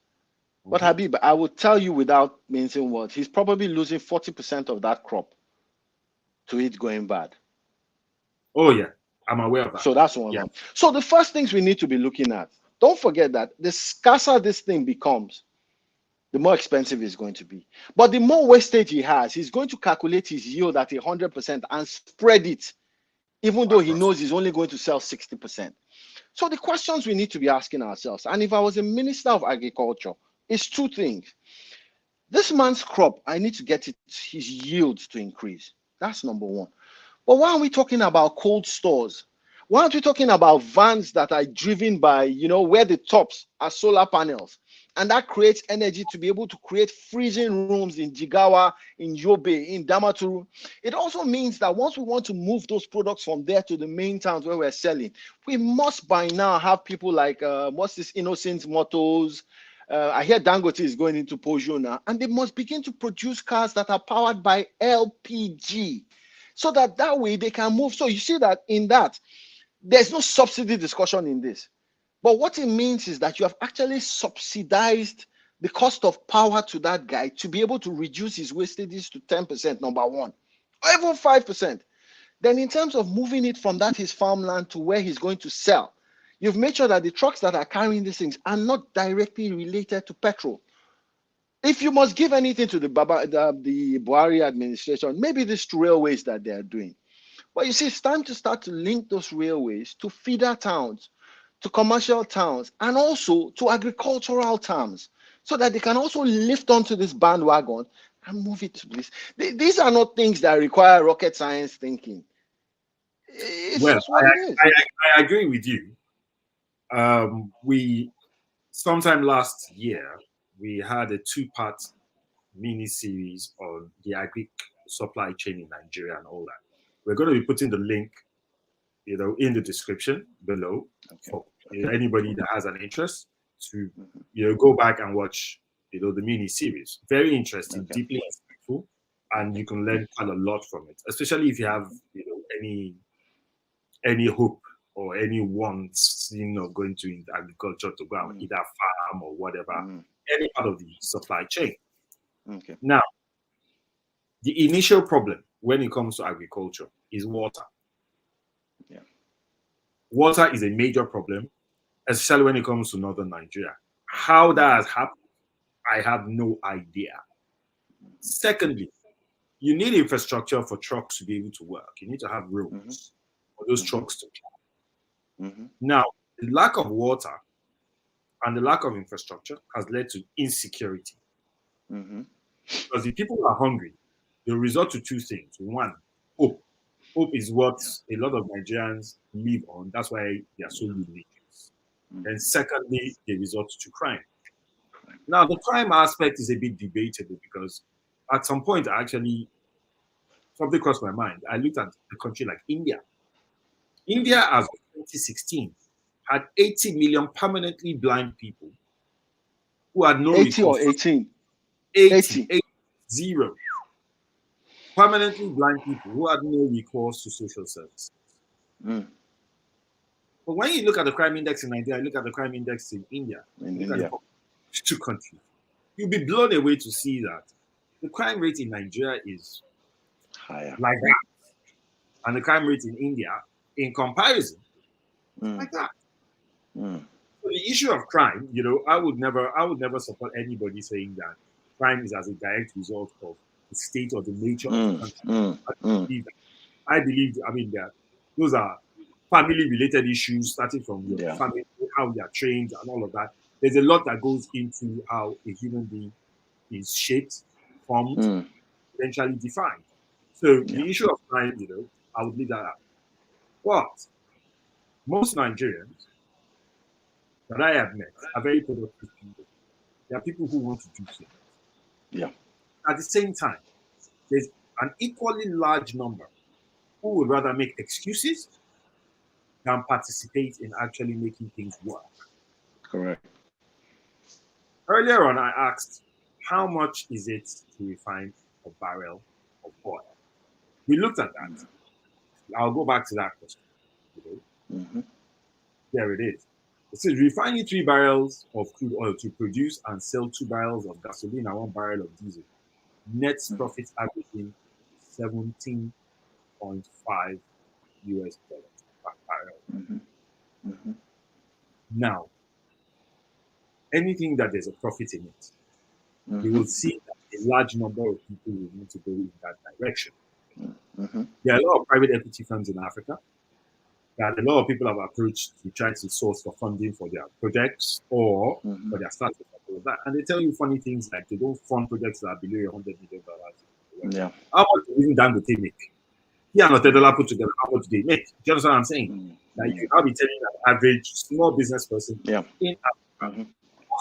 But Habib, I will tell you without mincing words, he's probably losing 40% of that crop to it going bad. Oh, yeah. I'm aware of that. So that's one. So the first things we need to be looking at, don't forget that the scarcer this thing becomes, the more expensive it's going to be. But the more wastage he has, he's going to calculate his yield at 100% and spread it, even though he knows he's only going to sell 60%. So the questions we need to be asking ourselves, and if I was a minister of agriculture, is two things. This man's crop, I need to get his yield to increase. That's number one. But why are we talking about cold stores? Why aren't we talking about vans that are driven by, where the tops are solar panels? and that creates energy to be able to create freezing rooms in Jigawa, in Yobe, in Damaturu. It also means that once we want to move those products from there to the main towns where we're selling, we must by now have people like what's this Innocent Motors. I hear Dangote is going into Peugeot now, and they must begin to produce cars that are powered by LPG, so that way they can move. So you see that in that, there's no subsidy discussion in this. But what it means is that you have actually subsidized the cost of power to that guy to be able to reduce his wastages to 10%, number one, or even 5%. Then in terms of moving it from that his farmland to where he's going to sell, you've made sure that the trucks that are carrying these things are not directly related to petrol. If you must give anything to the Buhari administration, maybe these railways that they are doing. But you see, it's time to start to link those railways to feeder towns, to commercial towns, and also to agricultural towns, so that they can also lift onto this bandwagon and move it to this. These are not things that require rocket science thinking. It's just what it is. I agree with you. We sometime last year we had a 2-part mini series on the agri supply chain in Nigeria and all that. We're going to be putting the link, in the description below for anybody that has an interest to, go back and watch, the mini series. Very interesting, deeply insightful, and you can learn quite a lot from it. Especially if you have, any hope or any wants, going to agriculture to go and either farm or whatever, any part of the supply chain. Now, the initial problem when it comes to agriculture is water. Water is a major problem, especially when it comes to northern Nigeria. How that has happened, I have no idea. Secondly, you need infrastructure for trucks to be able to work. You need to have roads for those trucks to travel. Now, the lack of water and the lack of infrastructure has led to insecurity. Because the people are hungry, they resort to two things. One, hope. Hope is what a lot of Nigerians live on. That's why they are so religious. And secondly, they resort to crime. Now, the crime aspect is a bit debatable because at some point, something crossed my mind. I looked at a country like India. India, as of 2016, had 80 million permanently blind people who had no 80 recourse. Or 18? 80. 0. Permanently blind people who had no recourse to social services. But when you look at the crime index in Nigeria, look at the crime index in India, two countries, you'll be blown away to see that the crime rate in Nigeria is higher, like that, and the crime rate in India, in comparison, like that. So the issue of crime, I would never support anybody saying that crime is as a direct result of the state or the nature of the country. I believe that those are family-related issues, starting from your family, how you are trained, and all of that. There's a lot that goes into how a human being is shaped, formed, eventually defined. So the issue of crime, I would leave that out. But most Nigerians that I have met are very productive people. There are people who want to do things. At the same time, there's an equally large number who would rather make excuses than participate in actually making things work. Correct. Earlier on, I asked, how much is it to refine a barrel of oil? We looked at that. I'll go back to that question. There it is. It says refining 3 barrels of crude oil to produce and sell 2 barrels of gasoline and 1 barrel of diesel. Net profits averaging $17.5 per barrel. Now, anything that there's a profit in it, you will see that a large number of people will need to go in that direction. There are a lot of private equity firms in Africa that a lot of people have approached to try to source for funding for their projects or for their startups and all of that. And they tell you funny things like they don't fund projects that are below $100 million. How much do even Dangote make? He and Otedala put together, how much do they make? Do you understand what I'm saying? Like you can now be telling an average small business person in Africa,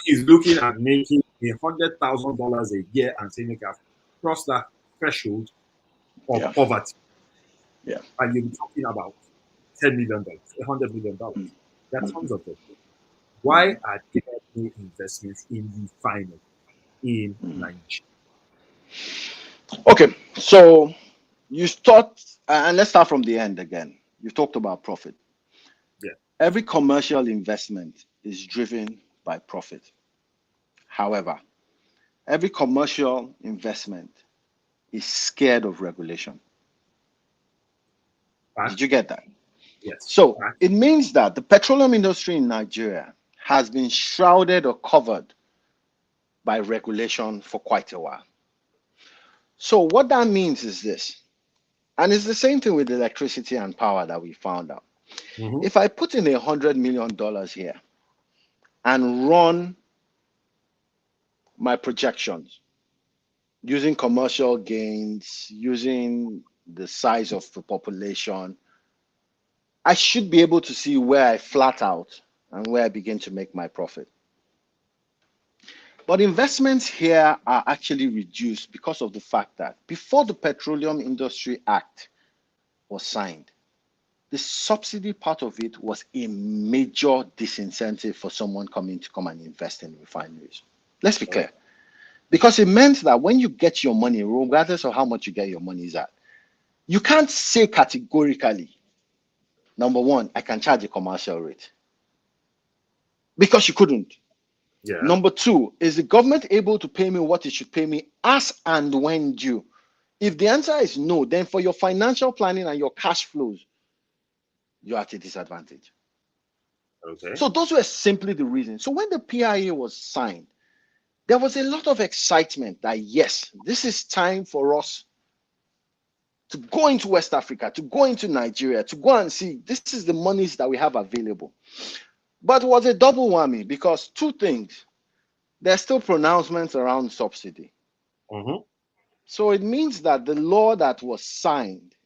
is looking at making $100,000 a year and saying, "Okay, I've crossed that threshold of poverty." Yeah. And you're talking about $10 million, $100 million. There are tons of them. Why are there no investments in refining in Nigeria? Okay, so you start, and let's start from the end again. You talked about profit. Yeah. Every commercial investment is driven by profit. However, every commercial investment is scared of regulation. Did you get that? Yes. So it means that the petroleum industry in Nigeria has been shrouded or covered by regulation for quite a while. So what that means is this, and it's the same thing with electricity and power that we found out. If I put in $100 million here and run my projections using commercial gains, using the size of the population, I should be able to see where I flat out and where I begin to make my profit. But investments here are actually reduced because of the fact that before the Petroleum Industry Act was signed, the subsidy part of it was a major disincentive for someone coming to come and invest in refineries. Let's be clear. Because it meant that when you get your money, regardless of how much you get your money is at, you can't say categorically, number one, I can charge a commercial rate. Because you couldn't. Yeah. Number two, is the government able to pay me what it should pay me as and when due? If the answer is no, then for your financial planning and your cash flows, you're at a disadvantage. Okay. So those were simply the reasons. So when the PIA was signed, there was a lot of excitement that yes, this is time for us to go into West Africa, to go into Nigeria, to go and see this is the monies that we have available. But it was a double whammy because two things. There's still pronouncements around subsidy. So it means that the law that was signed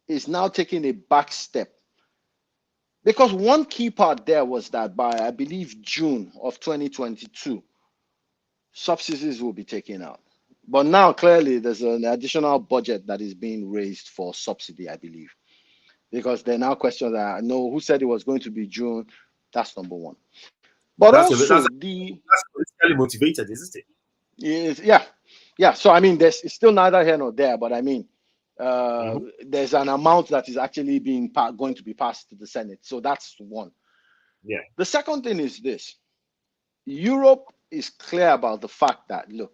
is now taking a back step. Because one key part there was that by, I believe, June of 2022, subsidies will be taken out. But now, clearly, there's an additional budget that is being raised for subsidy, I believe. Because there are now questions that I know who said it was going to be June. That's number one. But that's politically motivated, isn't it? Yeah. So, I mean, it's still neither here nor there. But, I mean, there's an amount that is actually going to be passed to the Senate. So that's one. Yeah. The second thing is this. Europe is clear about the fact that, look,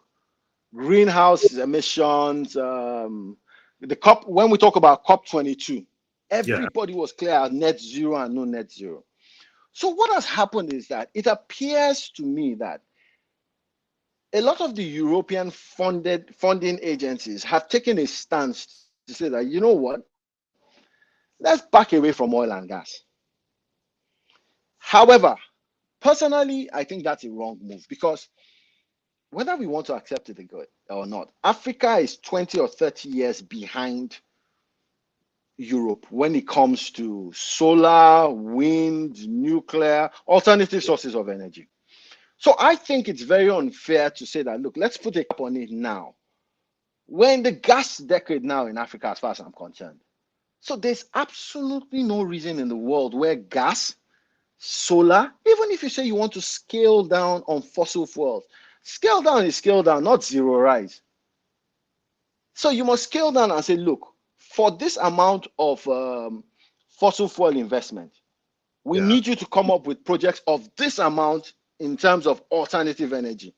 greenhouse emissions, when we talk about COP22, everybody was clear net zero and no net zero. So what has happened is that it appears to me that a lot of the European funding agencies have taken a stance to say that, you know what, let's back away from oil and gas. However, personally, I think that's a wrong move because whether we want to accept it or not, Africa is 20 or 30 years behind Europe when it comes to solar, wind, nuclear, alternative sources of energy. So I think it's very unfair to say that, look, let's put a cap on it now. We're in the gas decade now in Africa, as far as I'm concerned. So there's absolutely no reason in the world where gas, solar, even if you say you want to scale down on fossil fuels, scale down is scale down, not zero rise. So you must scale down and say, look, for this amount of fossil fuel investment, we need you to come up with projects of this amount in terms of alternative energy.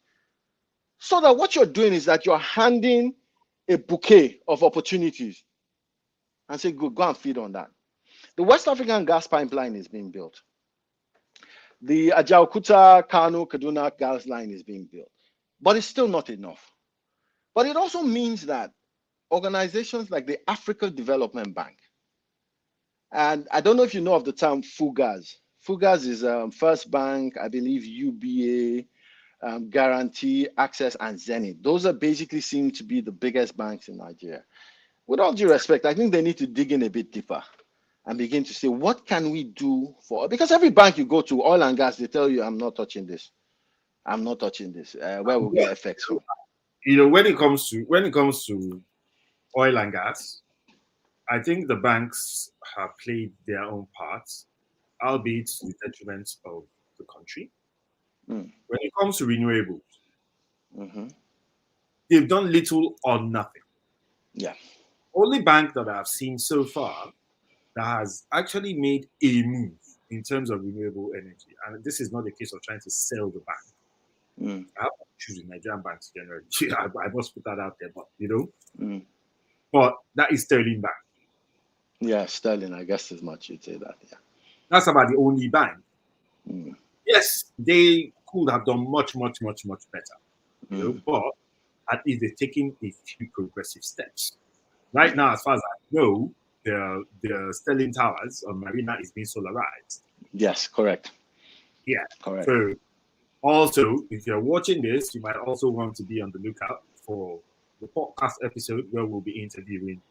So that what you're doing is that you're handing a bouquet of opportunities and say, go and feed on that. The West African gas pipeline is being built. The Ajaokuta, Kano, Kaduna gas line is being built. But it's still not enough. But it also means that organizations like the Africa Development Bank, and I don't know if you know of the term FUGAS. FUGAS is First Bank, I believe UBA, Guarantee, Access, and Zenith. Those are basically seem to be the biggest banks in Nigeria. With all due respect, I think they need to dig in a bit deeper and begin to say, what can we do for, because every bank you go to, oil and gas, they tell you, I'm not touching this. I'm not touching this. Where will get FX from? When it comes to oil and gas, I think the banks have played their own parts, albeit to the detriment of the country. Mm. When it comes to renewables, Mm-hmm. they've done little or nothing. Yeah. Only bank that I've seen so far that has actually made a move in terms of renewable energy, and this is not a case of trying to sell the bank. Mm. I have to choose Nigerian banks generally. I must put that out there, but Mm. but that is Sterling Bank. Yeah, Sterling, I guess as much you'd say that. Yeah. That's about the only bank. Mm. Yes, they could have done much, much, much, much better, but at least they've taken a few progressive steps. Right now, as far as I know, the Sterling Towers on Marina is being solarized. Yes, correct. Yeah. Correct. So also, if you're watching this, you might also want to be on the lookout for the podcast episode where we'll be interviewing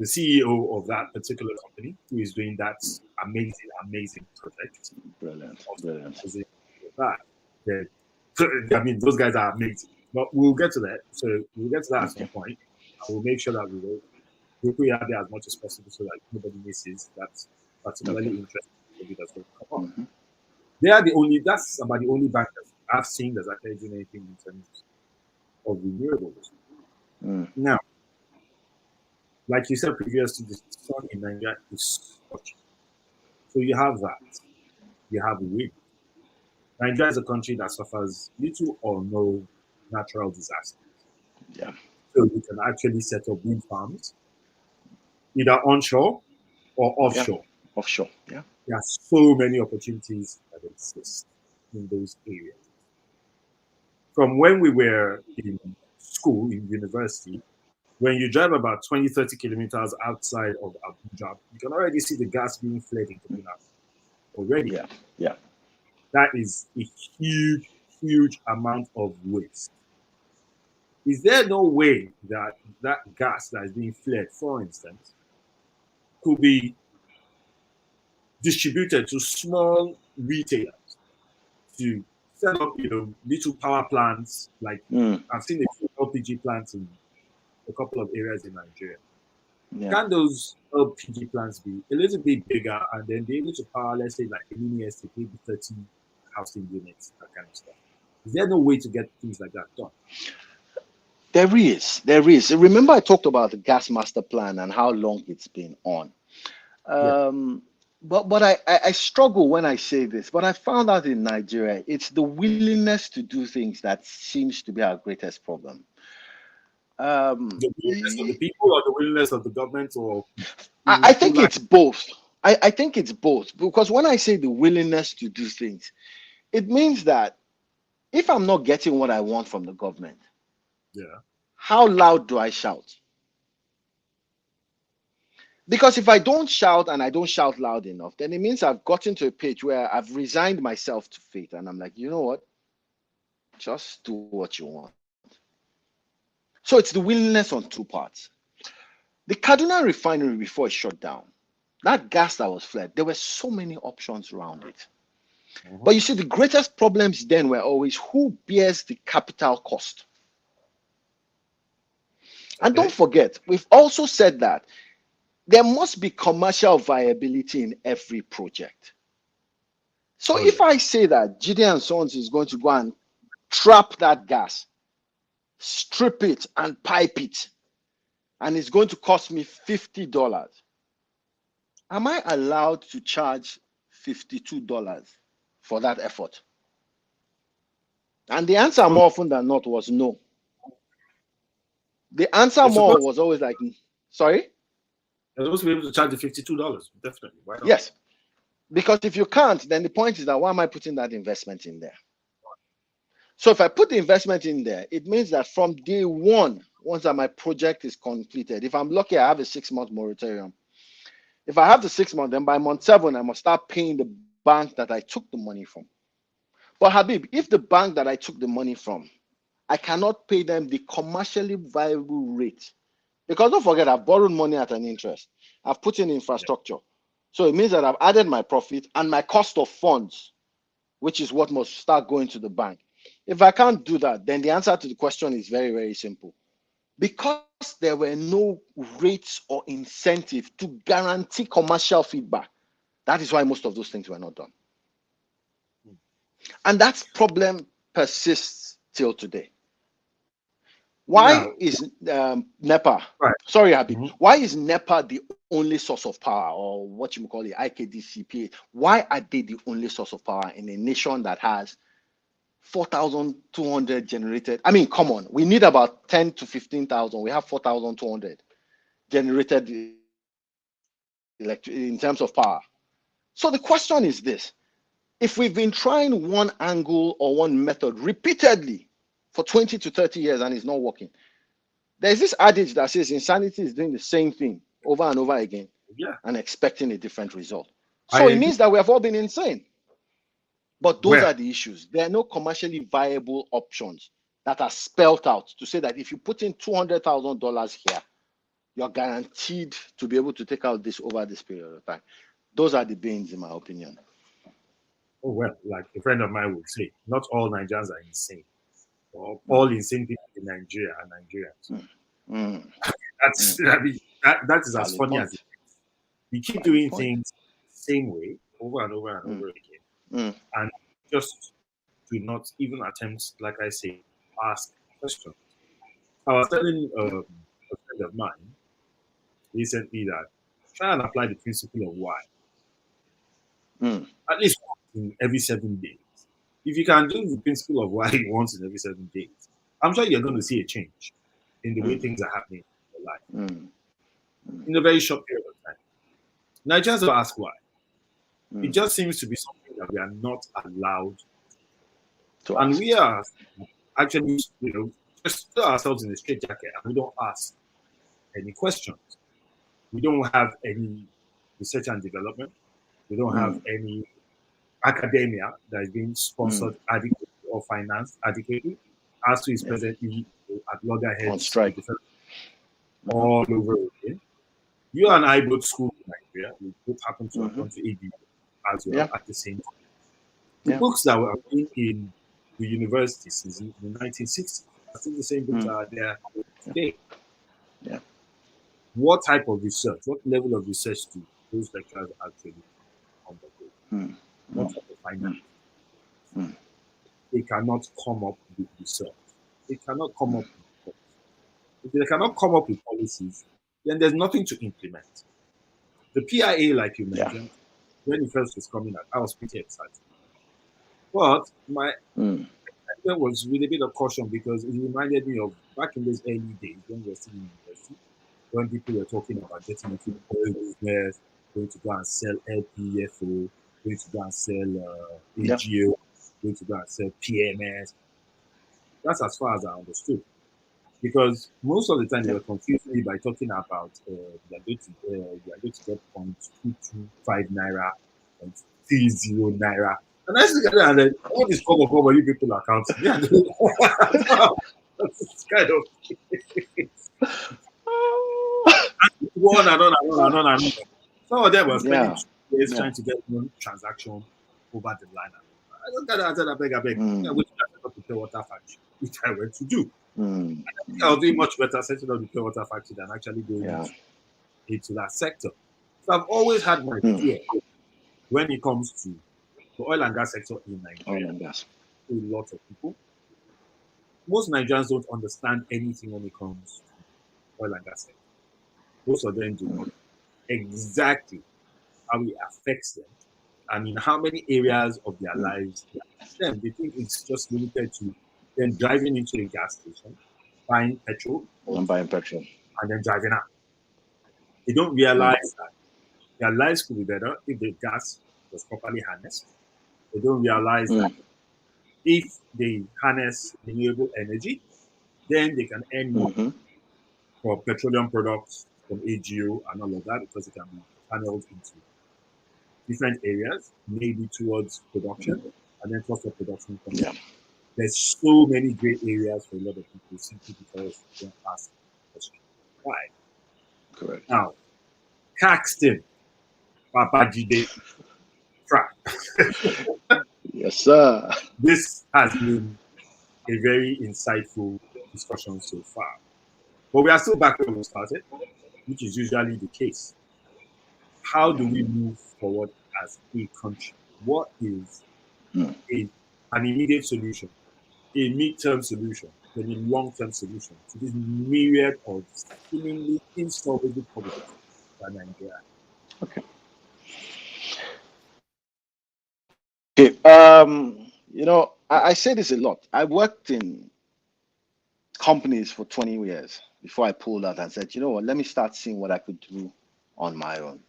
the CEO of that particular company who is doing that amazing, amazing project. Brilliant. Brilliant. That. I mean, those guys are amazing. But we'll get to that. So we'll get to that at some point. I will make sure that we'll put it out there as much as possible so that nobody misses that particularly interesting maybe that's going to come up. Mm-hmm. That's about the only bank that I've seen that's actually doing anything in terms of renewables. Mm. Now, like you said previously, the sun in Nigeria is scorching. So you have that. You have wind. Nigeria is a country that suffers little or no natural disasters. Yeah. So you can actually set up wind farms, either onshore or Yeah. offshore. Offshore. Yeah. There are so many opportunities that exist in those areas. From when we were in school, in university, when you drive about 20, 30 kilometers outside of Abuja, you can already see the gas being flared in Kaduna already. Yeah. Yeah. That is a huge, huge amount of waste. Is there no way that that gas that is being flared, for instance, could be distributed to small retailers to set up, little power plants? Like I've seen a few LPG plants in a couple of areas in Nigeria. Yeah. Can those LPG plants be a little bit bigger and then be able to power, let's say, like a mini estate, maybe 30 housing units, that kind of stuff? Is there no way to get things like that done? There is. There is. Remember, I talked about the gas master plan and how long it's been on. Yeah. But I struggle when I say this, but I found out in Nigeria, it's the willingness to do things that seems to be our greatest problem. The willingness of the people or the willingness of the government, or I think it's both. I think it's both, because when I say the willingness to do things, it means that if I'm not getting what I want from the government, yeah, how loud do I shout? Because if I don't shout and I don't shout loud enough, then it means I've gotten to a page where I've resigned myself to fate. And I'm like, you know what? Just do what you want. So it's the willingness on two parts. The Kaduna refinery, before it shut down, that gas that was flared, there were so many options around it. But you see, the greatest problems then were always who bears the capital cost. And don't forget, we've also said that there must be commercial viability in every project. So if I say that Jide and Sons is going to go and trap that gas, strip it and pipe it, and it's going to cost me $50, am I allowed to charge $52 for that effort? And the answer more often than not was no. The answer more was always like, sorry? They're supposed to be able to charge the $52, definitely. Why not? Yes. Because if you can't, then the point is that why am I putting that investment in there? So if I put the investment in there, it means that from day one, once that my project is completed, if I'm lucky, I have a 6-month moratorium. If I have the 6 months, then by month 7, I must start paying the bank that I took the money from. But Habib, if the bank that I took the money from, I cannot pay them the commercially viable rate, because don't forget, I've borrowed money at an interest. I've put in infrastructure. So it means that I've added my profit and my cost of funds, which is what must start going to the bank. If I can't do that, then the answer to the question is very, very simple. Because there were no rates or incentive to guarantee commercial feedback, that is why most of those things were not done. And that problem persists till today. Why is NEPA, right. sorry, Habib, why is NEPA the only source of power, or what you call it, IKDCPA? Why are they the only source of power in a nation that has 4,200 generated? I mean, come on, we need about 10 to 15,000. We have 4,200 generated in terms of power. So the question is this: if we've been trying one angle or one method repeatedly for 20 to 30 years and it's not working, there's this adage that says insanity is doing the same thing over and over again and expecting a different result. So it means that we have all been insane. But those are the issues. There are no commercially viable options that are spelled out to say that if you put in $200,000 here, you're guaranteed to be able to take out this over this period of time. Those are the bans, in my opinion. Oh, well, like a friend of mine would say, not all Nigerians are insane. All insane people in Nigeria are Nigerians. That's I mean, that is as funny as it is. We keep doing things the same way over and over and over again, and just do not even attempt, like I say, ask questions. I was telling a friend of mine recently that try and apply the principle of why. At least in every 7 days. If you can do the principle of why once in every 7 days, I'm sure you're going to see a change in the way things are happening in your life in a very short period of time. Nigerians will ask why. It just seems to be something that we are not allowed to. And we are actually, just put ourselves in a straitjacket and we don't ask any questions. We don't have any research and development. We don't have any academia that is being sponsored adequately or financed adequately. As to is presently at loggerheads on strike all over again. You and I both school in Nigeria. We both happen to have gone to AD as well at the same time. The books that were in the universities since the 1960s are still the same books that are there today. What type of research, what level of research do those lecturers actually undergo? What type of finance? They cannot come up with research. They cannot come up with policies. If they cannot come up with policies, then there's nothing to implement. The PIA, like you mentioned, when it first was coming out, I was pretty excited. But my excitement was with a bit of caution because it reminded me of back in those early days when we were still in university, when people were talking about getting into the oil business, going to go and sell LPFO, going to go and sell AGO, going to go and sell PMS. That's as far as I understood. Because most of the time they were confusing me by talking about they are going to get 0.225 naira, 0.30 naira. And I look at that and then, all this cover you people are counting. Yeah, that's kind of on and on and on and on and on. Some of them were spending 2 years trying to get one transaction over the line. I look at that and said, I beg. I went to set up the pure water factory, which I went to do. I think I was doing much better setting up the pure water factory than actually going into that sector. So I've always had my fear when it comes to the oil and gas sector in Nigeria. A lot of people. Most Nigerians don't understand anything when it comes to oil and gas sector. Most of them do not exactly how it affects them and in how many areas of their lives it affects them. They think it's just limited to them driving into a gas station, buying petrol, and then driving out. They don't realize that their lives could be better if the gas was properly harnessed. They don't realize that if they harness renewable energy, then they can earn more for petroleum products from AGO and all of that because it can be channeled into different areas, maybe towards production and then cost of production. There's so many great areas for a lot of people simply because they don't ask the question. Why? Correct. Now, Caxton, Papa Jide Pratt. Yes, sir. This has been a very insightful discussion so far. But we are still back where we started, which is usually the case. How do we move forward as a country? What is Hmm. an immediate solution, a mid-term solution, and a long-term solution to this myriad of seemingly insolvable problems that Nigeria? Okay. Okay. I say this a lot. I worked in companies for 20 years before I pulled out and said, you know what, let me start seeing what I could do on my own.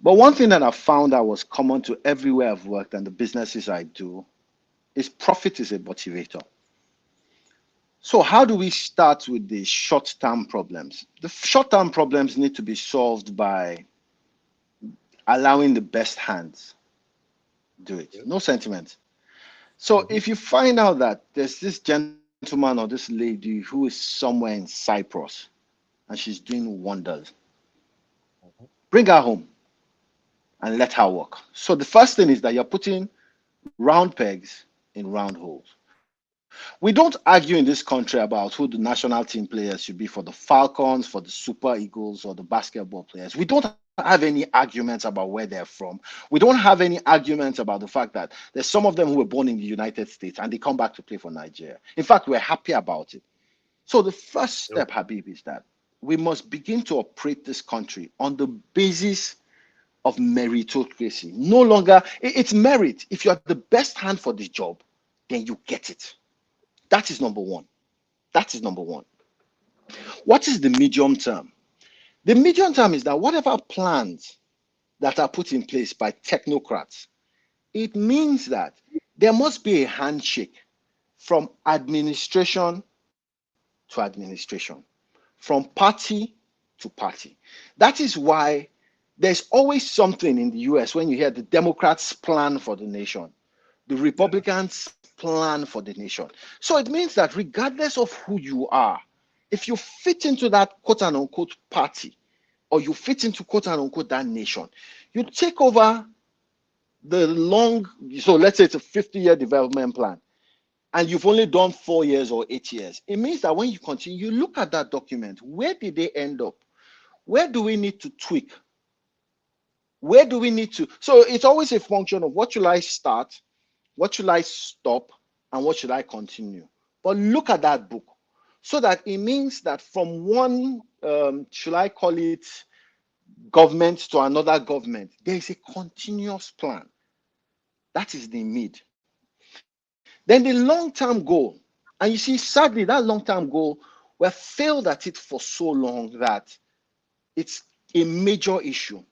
But one thing that I found that was common to everywhere I've worked and the businesses I do is profit is a motivator. So how do we start with the short-term problems? The short-term problems need to be solved by allowing the best hands do it. Yeah. No sentiment. So Mm-hmm. if you find out that there's this gentleman or this lady who is somewhere in Cyprus and she's doing wonders, Mm-hmm. bring her home and let her work. So the first thing is that you're putting round pegs in round holes. We don't argue in this country about who the national team players should be for the Falcons, for the Super Eagles, or the basketball players. We don't have any arguments about where they're from. We don't have any arguments about the fact that there's some of them who were born in the United States and they come back to play for Nigeria. In fact, we're happy about it. So the first step, Okay. Habib, is that we must begin to operate this country on the basis of meritocracy. No longer, it's merit. If you're the best hand for the job, then you get it. That is number one. That is number one. What is the medium term? The medium term is that whatever plans that are put in place by technocrats, it means that there must be a handshake from administration to administration, from party to party. That is why there's always something in the US when you hear the Democrats' plan for the nation, the Yeah. Republicans' plan for the nation. So it means that regardless of who you are, if you fit into that quote unquote party or you fit into quote unquote that nation, you take over the long, so let's say it's a 50-year development plan, and you've only done 4 years or 8 years. It means that when you continue, you look at that document. Where did they end up? Where do we need to tweak? Where do we need to? So it's always a function of what should I start, what should I stop, and what should I continue? But look at that book so that it means that from one, should I call it government to another government, there is a continuous plan. That is the mid. Then the long-term goal, and you see, sadly, that long-term goal, we have failed at it for so long that it's a major issue.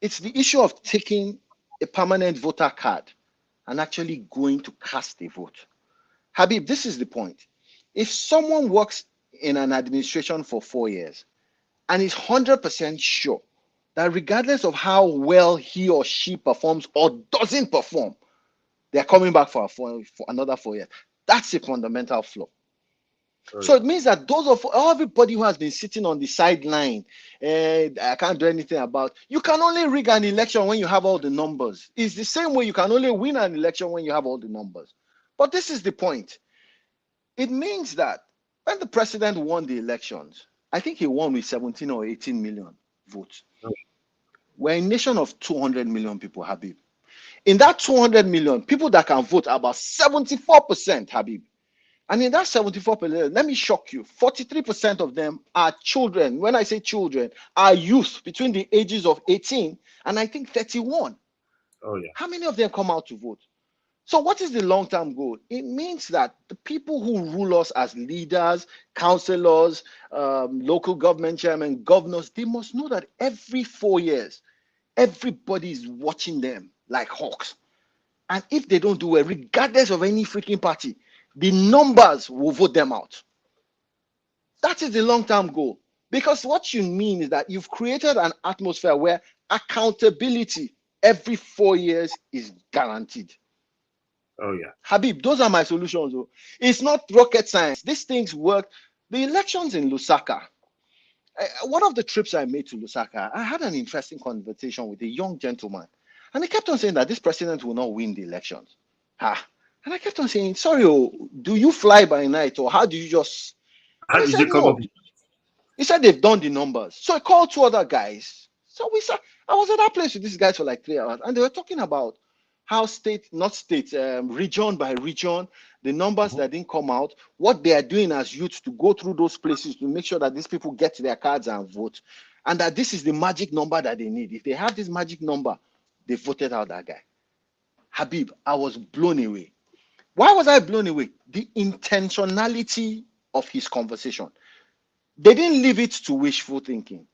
It's the issue of taking a permanent voter card and actually going to cast a vote. Habib, this is the point. If someone works in an administration for 4 years and is 100% sure that regardless of how well he or she performs or doesn't perform, they're coming back for another 4 years. That's a fundamental flaw. Oh, So yeah. it means that those of everybody who has been sitting on the sideline, I can't do anything about. You can only rig an election when you have all the numbers. It's the same way you can only win an election when you have all the numbers. But this is the point. It means that when the president won the elections, I think he won with 17 or 18 million votes. Oh, We're a nation of 200 million people, Habib. In that 200 million, people that can vote are about 74%, Habib. And in that 74%, let me shock you, 43% of them are children. When I say children, are youth between the ages of 18 and I think 31. oh yeah. How many of them come out to vote? So what is the long-term goal? It means that the people who rule us as leaders, councillors, local government chairmen, governors, they must know that every 4 years, everybody is watching them like hawks. And if they don't do it, regardless of any freaking party, the numbers will vote them out. That is the long-term goal. Because what you mean is that you've created an atmosphere where accountability every 4 years is guaranteed. Oh yeah. Habib, those are my solutions. It's not rocket science. These things work. The elections in Lusaka, one of the trips I made to Lusaka, I had an interesting conversation with a young gentleman. And he kept on saying that this president will not win the elections. Ha. And I kept on saying, sorry, oh, do you fly by night or how do you just? And How he did said, you come up no. with He said they've done the numbers. So I called two other guys. So I was at that place with these guys for like 3 hours, and they were talking about how region by region, the numbers that didn't come out, what they are doing as youths to go through those places to make sure that these people get their cards and vote, and that this is the magic number that they need. If they have this magic number, they voted out that guy. Habib, I was blown away. Why was I blown away? The intentionality of his conversation. They didn't leave it to wishful thinking.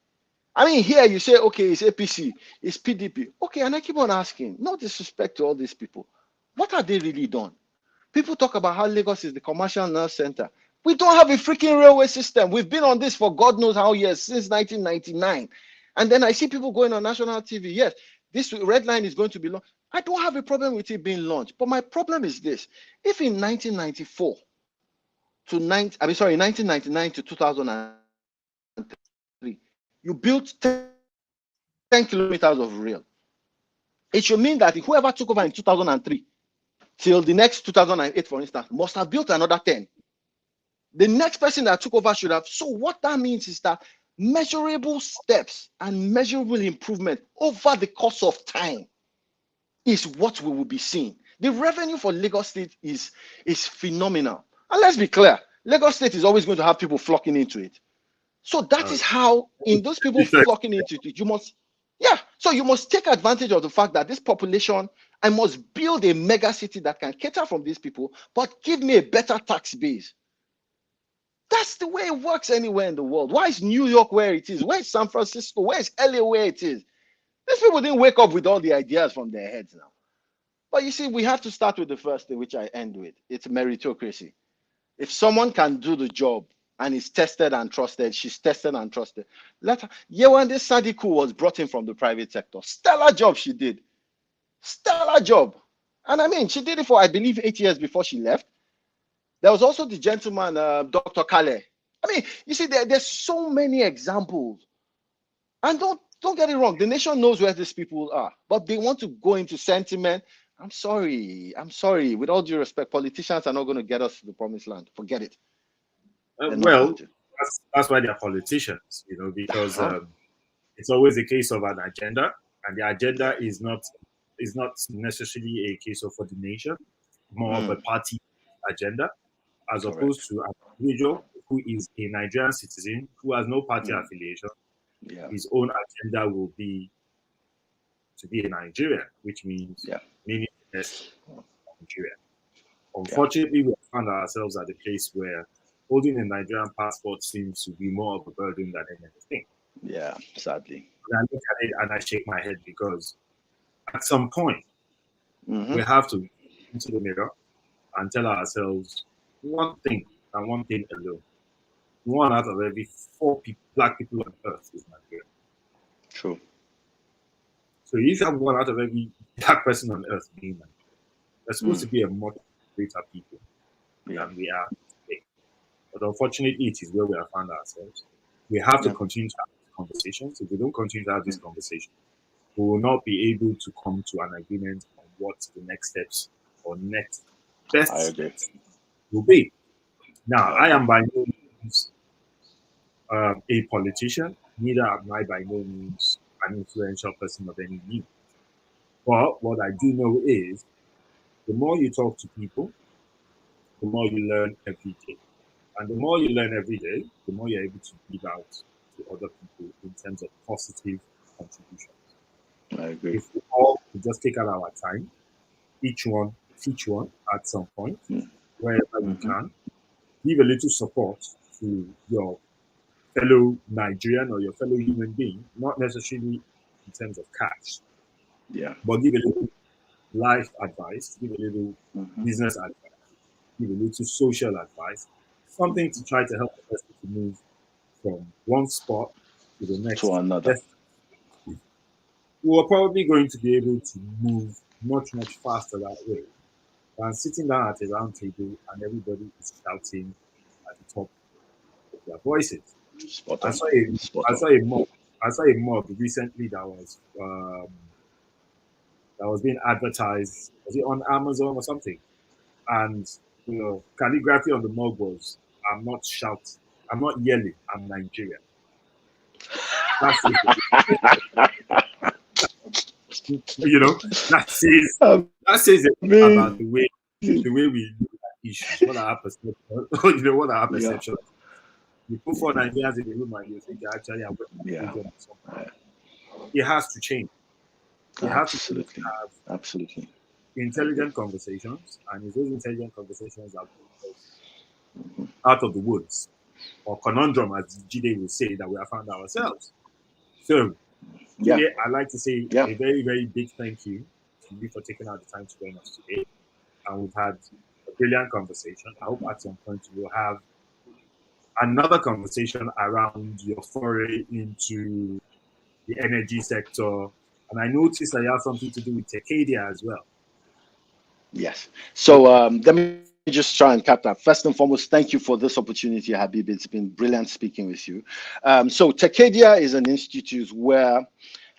I mean, here you say, okay, it's APC, it's PDP. Okay, and I keep on asking, no disrespect to all these people. What have they really done? People talk about how Lagos is the commercial nerve center. We don't have a freaking railway system. We've been on this for God knows how years, since 1999. And then I see people going on national TV. Yes, this red line is going to be launched. I don't have a problem with it being launched. But my problem is this. If in 1994 to 1999 to 2003, you built 10 kilometers of rail, it should mean that whoever took over in 2003 till the next 2008, for instance, must have built another 10. The next person that took over should have. So what that means is that measurable steps and measurable improvement over the course of time is what we will be seeing. The revenue for Lagos State is phenomenal. And let's be clear, Lagos State is always going to have people flocking into it. So that is how, in those people flocking into it, you must take advantage of the fact that this population, I must build a mega city that can cater from these people, but give me a better tax base. That's the way it works anywhere in the world. Why is New York where it is? Where is San Francisco? Where is LA where it is? These people didn't wake up with all the ideas from their heads now. But you see, we have to start with the first thing, which I end with. It's meritocracy. If someone can do the job and is tested and trusted, she's tested and trusted. Let her. Yewande Sadiku was brought in from the private sector. Stellar job she did. Stellar job. And I mean, she did it for, I believe, 8 years before she left. There was also the gentleman, Dr. Kale. I mean, you see, there's so many examples. And don't get it wrong. The nation knows where these people are, but they want to go into sentiment. I'm sorry. With all due respect, politicians are not going to get us to the promised land. Forget it. well, that's why they're politicians, because it's always a case of an agenda, and the agenda is not necessarily a case of for the nation, more of a party agenda, as opposed to an individual who is a Nigerian citizen who has no party affiliation. His own agenda will be to be a Nigerian, which means meaning Nigeria. Unfortunately, we found ourselves at a place where holding a Nigerian passport seems to be more of a burden than anything. Yeah, sadly. And I look at it and I shake my head because at some point we have to into the mirror and tell ourselves one thing and one thing alone. 1 out of every 4 black people on earth is Nigerian. True. So if you have 1 out of every black person on earth being Nigerian, we're supposed to be a much greater people than we are today. But unfortunately, it is where we have found ourselves. We have to continue to have these conversations. If we don't continue to have these conversations, we will not be able to come to an agreement on what the next steps or next best steps will be. Now, I am by no means a politician, neither am I by no means an influential person of any means. But what I do know is the more you talk to people, the more you learn every day. And the more you learn every day, the more you're able to give out to other people in terms of positive contributions. I agree. If we all just take out our time, each one teach one at some point, wherever you can, give a little support to your fellow Nigerian or your fellow human being, not necessarily in terms of cash, but give a little life advice, give a little business advice, give a little social advice, something to try to help the person to move from one spot to the next. To another. We're probably going to be able to move much, much faster that way than sitting down at a round table and everybody is shouting at the top of their voices. I saw a mug recently that was being advertised. Was it on Amazon or something? And calligraphy on the mug was, "I'm not shouting, I'm not yelling, I'm Nigerian." That's it. That says about Amazing. the way we look at issues, what are our perceptions, what are our Yeah. perceptions. You put four Nigerians in the room and you think actually I'm Yeah. going to It has to change. We have to Absolutely. have Absolutely. intelligent conversations, and if those intelligent conversations are out of the woods, or conundrum, as Jide will say, that we have found ourselves. So, Yeah. Jide, I'd like to say Yeah. a very, very big thank you to you for taking out the time to join us today. And we've had a brilliant conversation. I hope at some point we'll have another conversation around your foray into the energy sector. And I noticed that you have something to do with Tecadia as well. Yes. So let me just try and cap that. First and foremost, thank you for this opportunity, Habib. It's been brilliant speaking with you. So Tecadia is an institute where,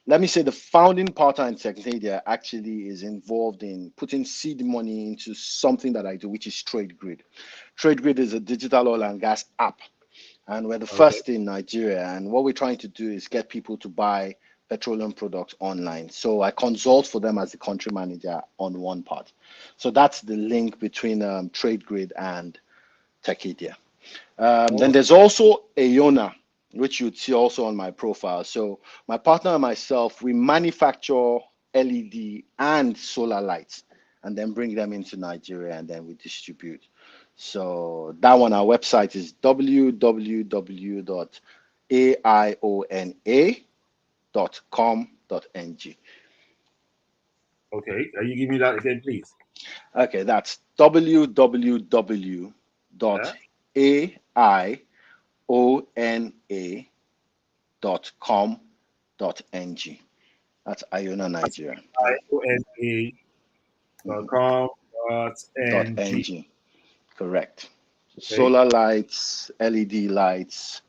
let me say, the founding partner in Tecadia actually is involved in putting seed money into something that I do, which is TradeGrid. TradeGrid is a digital oil and gas app, and we're the first in Nigeria. And what we're trying to do is get people to buy petroleum products online. So I consult for them as the country manager on one part. So that's the link between TradeGrid and Tecadia. Then there's also Aona, which you'd see also on my profile. So my partner and myself, we manufacture LED and solar lights and then bring them into Nigeria and then we distribute. So that one, our website is www.aiona.com.ng. Okay, can you give me that again, please? Okay, that's www.aiona.com.ng. That's Iona, Nigeria. iona.com.ng. Correct. Okay. Solar lights, LED lights.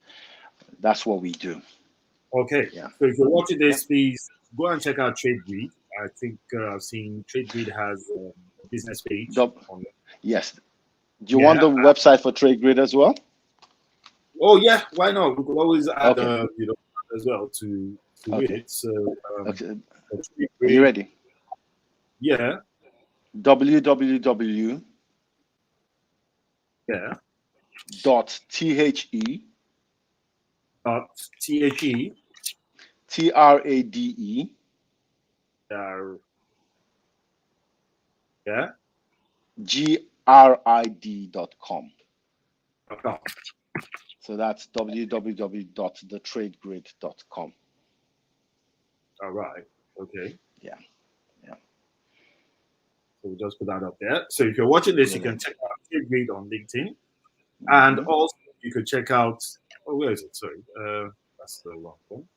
That's what we do. Okay. Yeah. So if you're watching this, please go and check out TradeGrid. I think I've seen TradeGrid has a business page. Yes. Do you want the website for TradeGrid as well? Oh yeah, why not? We could always add as well to it. So are you ready? Yeah. www. Yeah. .the. .the. TRADE. Yeah. GRID.com. So that's www.thetradegrid.com. All right. Okay. Yeah. Yeah. So we'll just put that up there. So if you're watching this, you can check out TradeGrid on LinkedIn. And also you could check out, where is it? Sorry. That's the wrong one.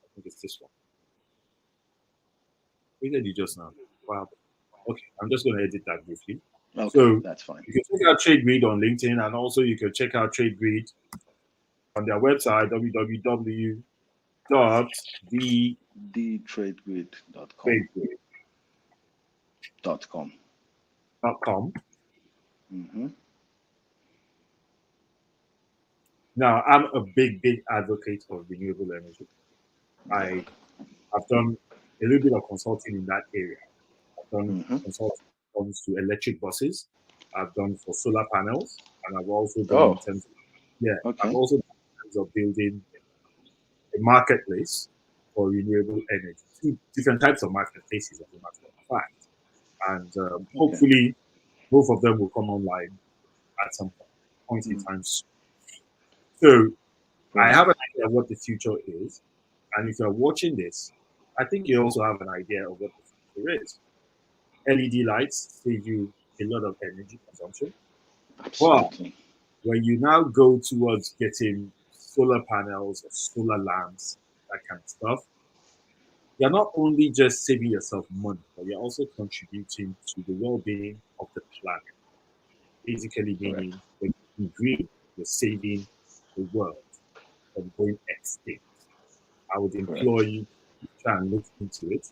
I think it's this one. Where did you just now? Wow. Okay, I'm just going to edit that briefly. Okay, so that's fine. You can check out TradeGrid on LinkedIn, and also you can check out TradeGrid on their website, www.thetradegrid.com. Now, I'm a big advocate of renewable energy. I have done a little bit of consulting in that area. I've done consulting when it comes to electric buses. I've done for solar panels, and I've also done in terms of, I've also done in terms of building a marketplace for renewable energy. Two different types of marketplaces, as a matter of fact. And hopefully, both of them will come online at some point in time soon. So I have an idea of what the future is. And if you're watching this, I think you also have an idea of what the future is. LED lights save you a lot of energy consumption. Absolutely. But when you now go towards getting solar panels or solar lamps, that kind of stuff, you're not only just saving yourself money, but you're also contributing to the well-being of the planet. Basically meaning when you green, you're saving the world from going extinct. I would implore you to try and look into it.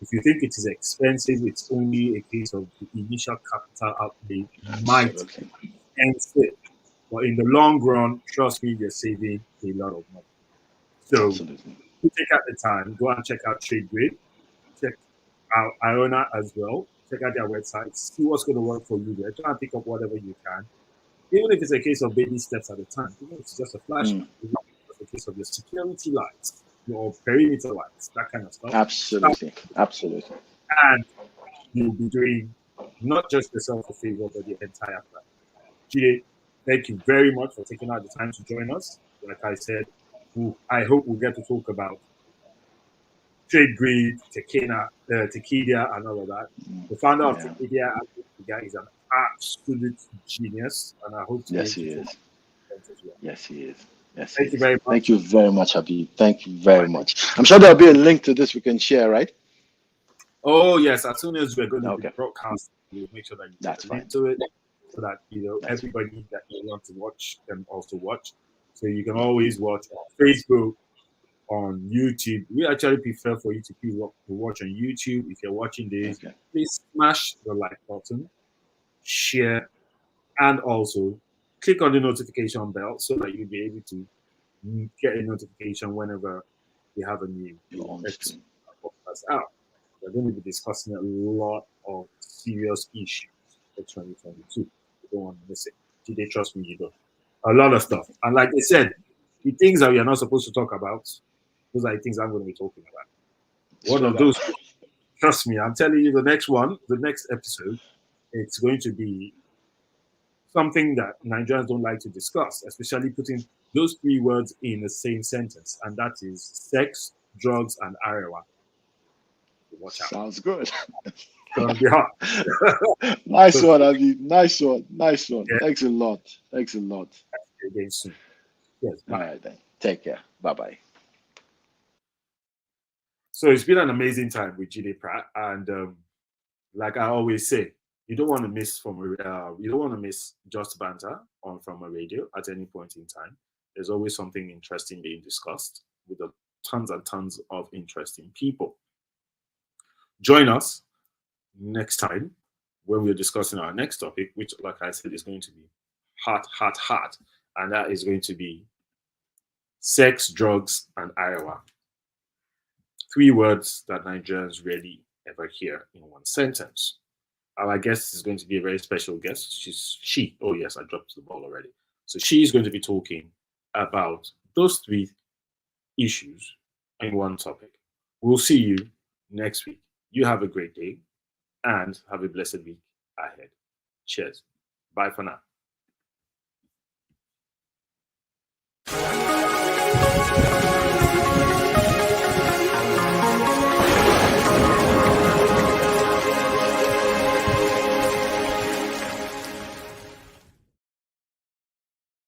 If you think it is expensive, it's only a case of the initial capital outlay might expense it. But in the long run, trust me, you're saving a lot of money. So you take out the time, go and check out TradeGrid, check out Iona as well, check out their website, see what's going to work for you there. Try and pick up whatever you can. Even if it's a case of baby steps at a time, even if it's just a flashlight, even if it's a case of your security lights, your perimeter lights, that kind of stuff. Absolutely. And you'll be doing not just yourself a favor, but the entire plan. Jide, thank you very much for taking out the time to join us. Like I said, I hope we'll get to talk about TradeGrid, Tekedia, and all of that. The founder of Tekedia, the guy is an absolute genius, and I hope to Yes, he is. Yes, he is. Yes, thank you very much. Thank you very much, Habib. Thank you very much. I'm sure there'll be a link to this we can share, right? Oh yes, as soon as we're going to be broadcast, we'll make sure that you get a link to it, so that everybody that you want to watch can also watch. So you can always watch on Facebook, on YouTube. We actually prefer for you to watch on YouTube. If you're watching this, please smash the like button, share, and also click on the notification bell so that you'll be able to get a notification whenever we have a new episode out. We're going to be discussing a lot of serious issues for 2022. You don't want to miss it. Did they trust me? You don't. A lot of stuff. And like I said, the things that we are not supposed to talk about, those are the things I'm going to be talking about. One of those, trust me, I'm telling you, the next episode, it's going to be something that Nigerians don't like to discuss, especially putting those three words in the same sentence, and that is sex, drugs, and Arewa. Watch out. Sounds good. It's gonna be hot. Nice one, Abby. Nice one. Yeah. Thanks a lot. Again soon. Yes. All right then. Take care. Bye-bye. So it's been an amazing time with Jide Pratt, and like I always say, you don't want to miss just banter from a radio at any point in time. There's always something interesting being discussed with tons and tons of interesting people. Join us next time when we're discussing our next topic, which, like I said, is going to be hot, and that is going to be sex, drugs, and Iowa. 3 words that Nigerians rarely ever hear in one sentence. Our guest is going to be a very special guest. Oh yes, I dropped the ball already. So she's going to be talking about those 3 issues in one topic. We'll see you next week. You have a great day and have a blessed week ahead. Cheers. Bye for now.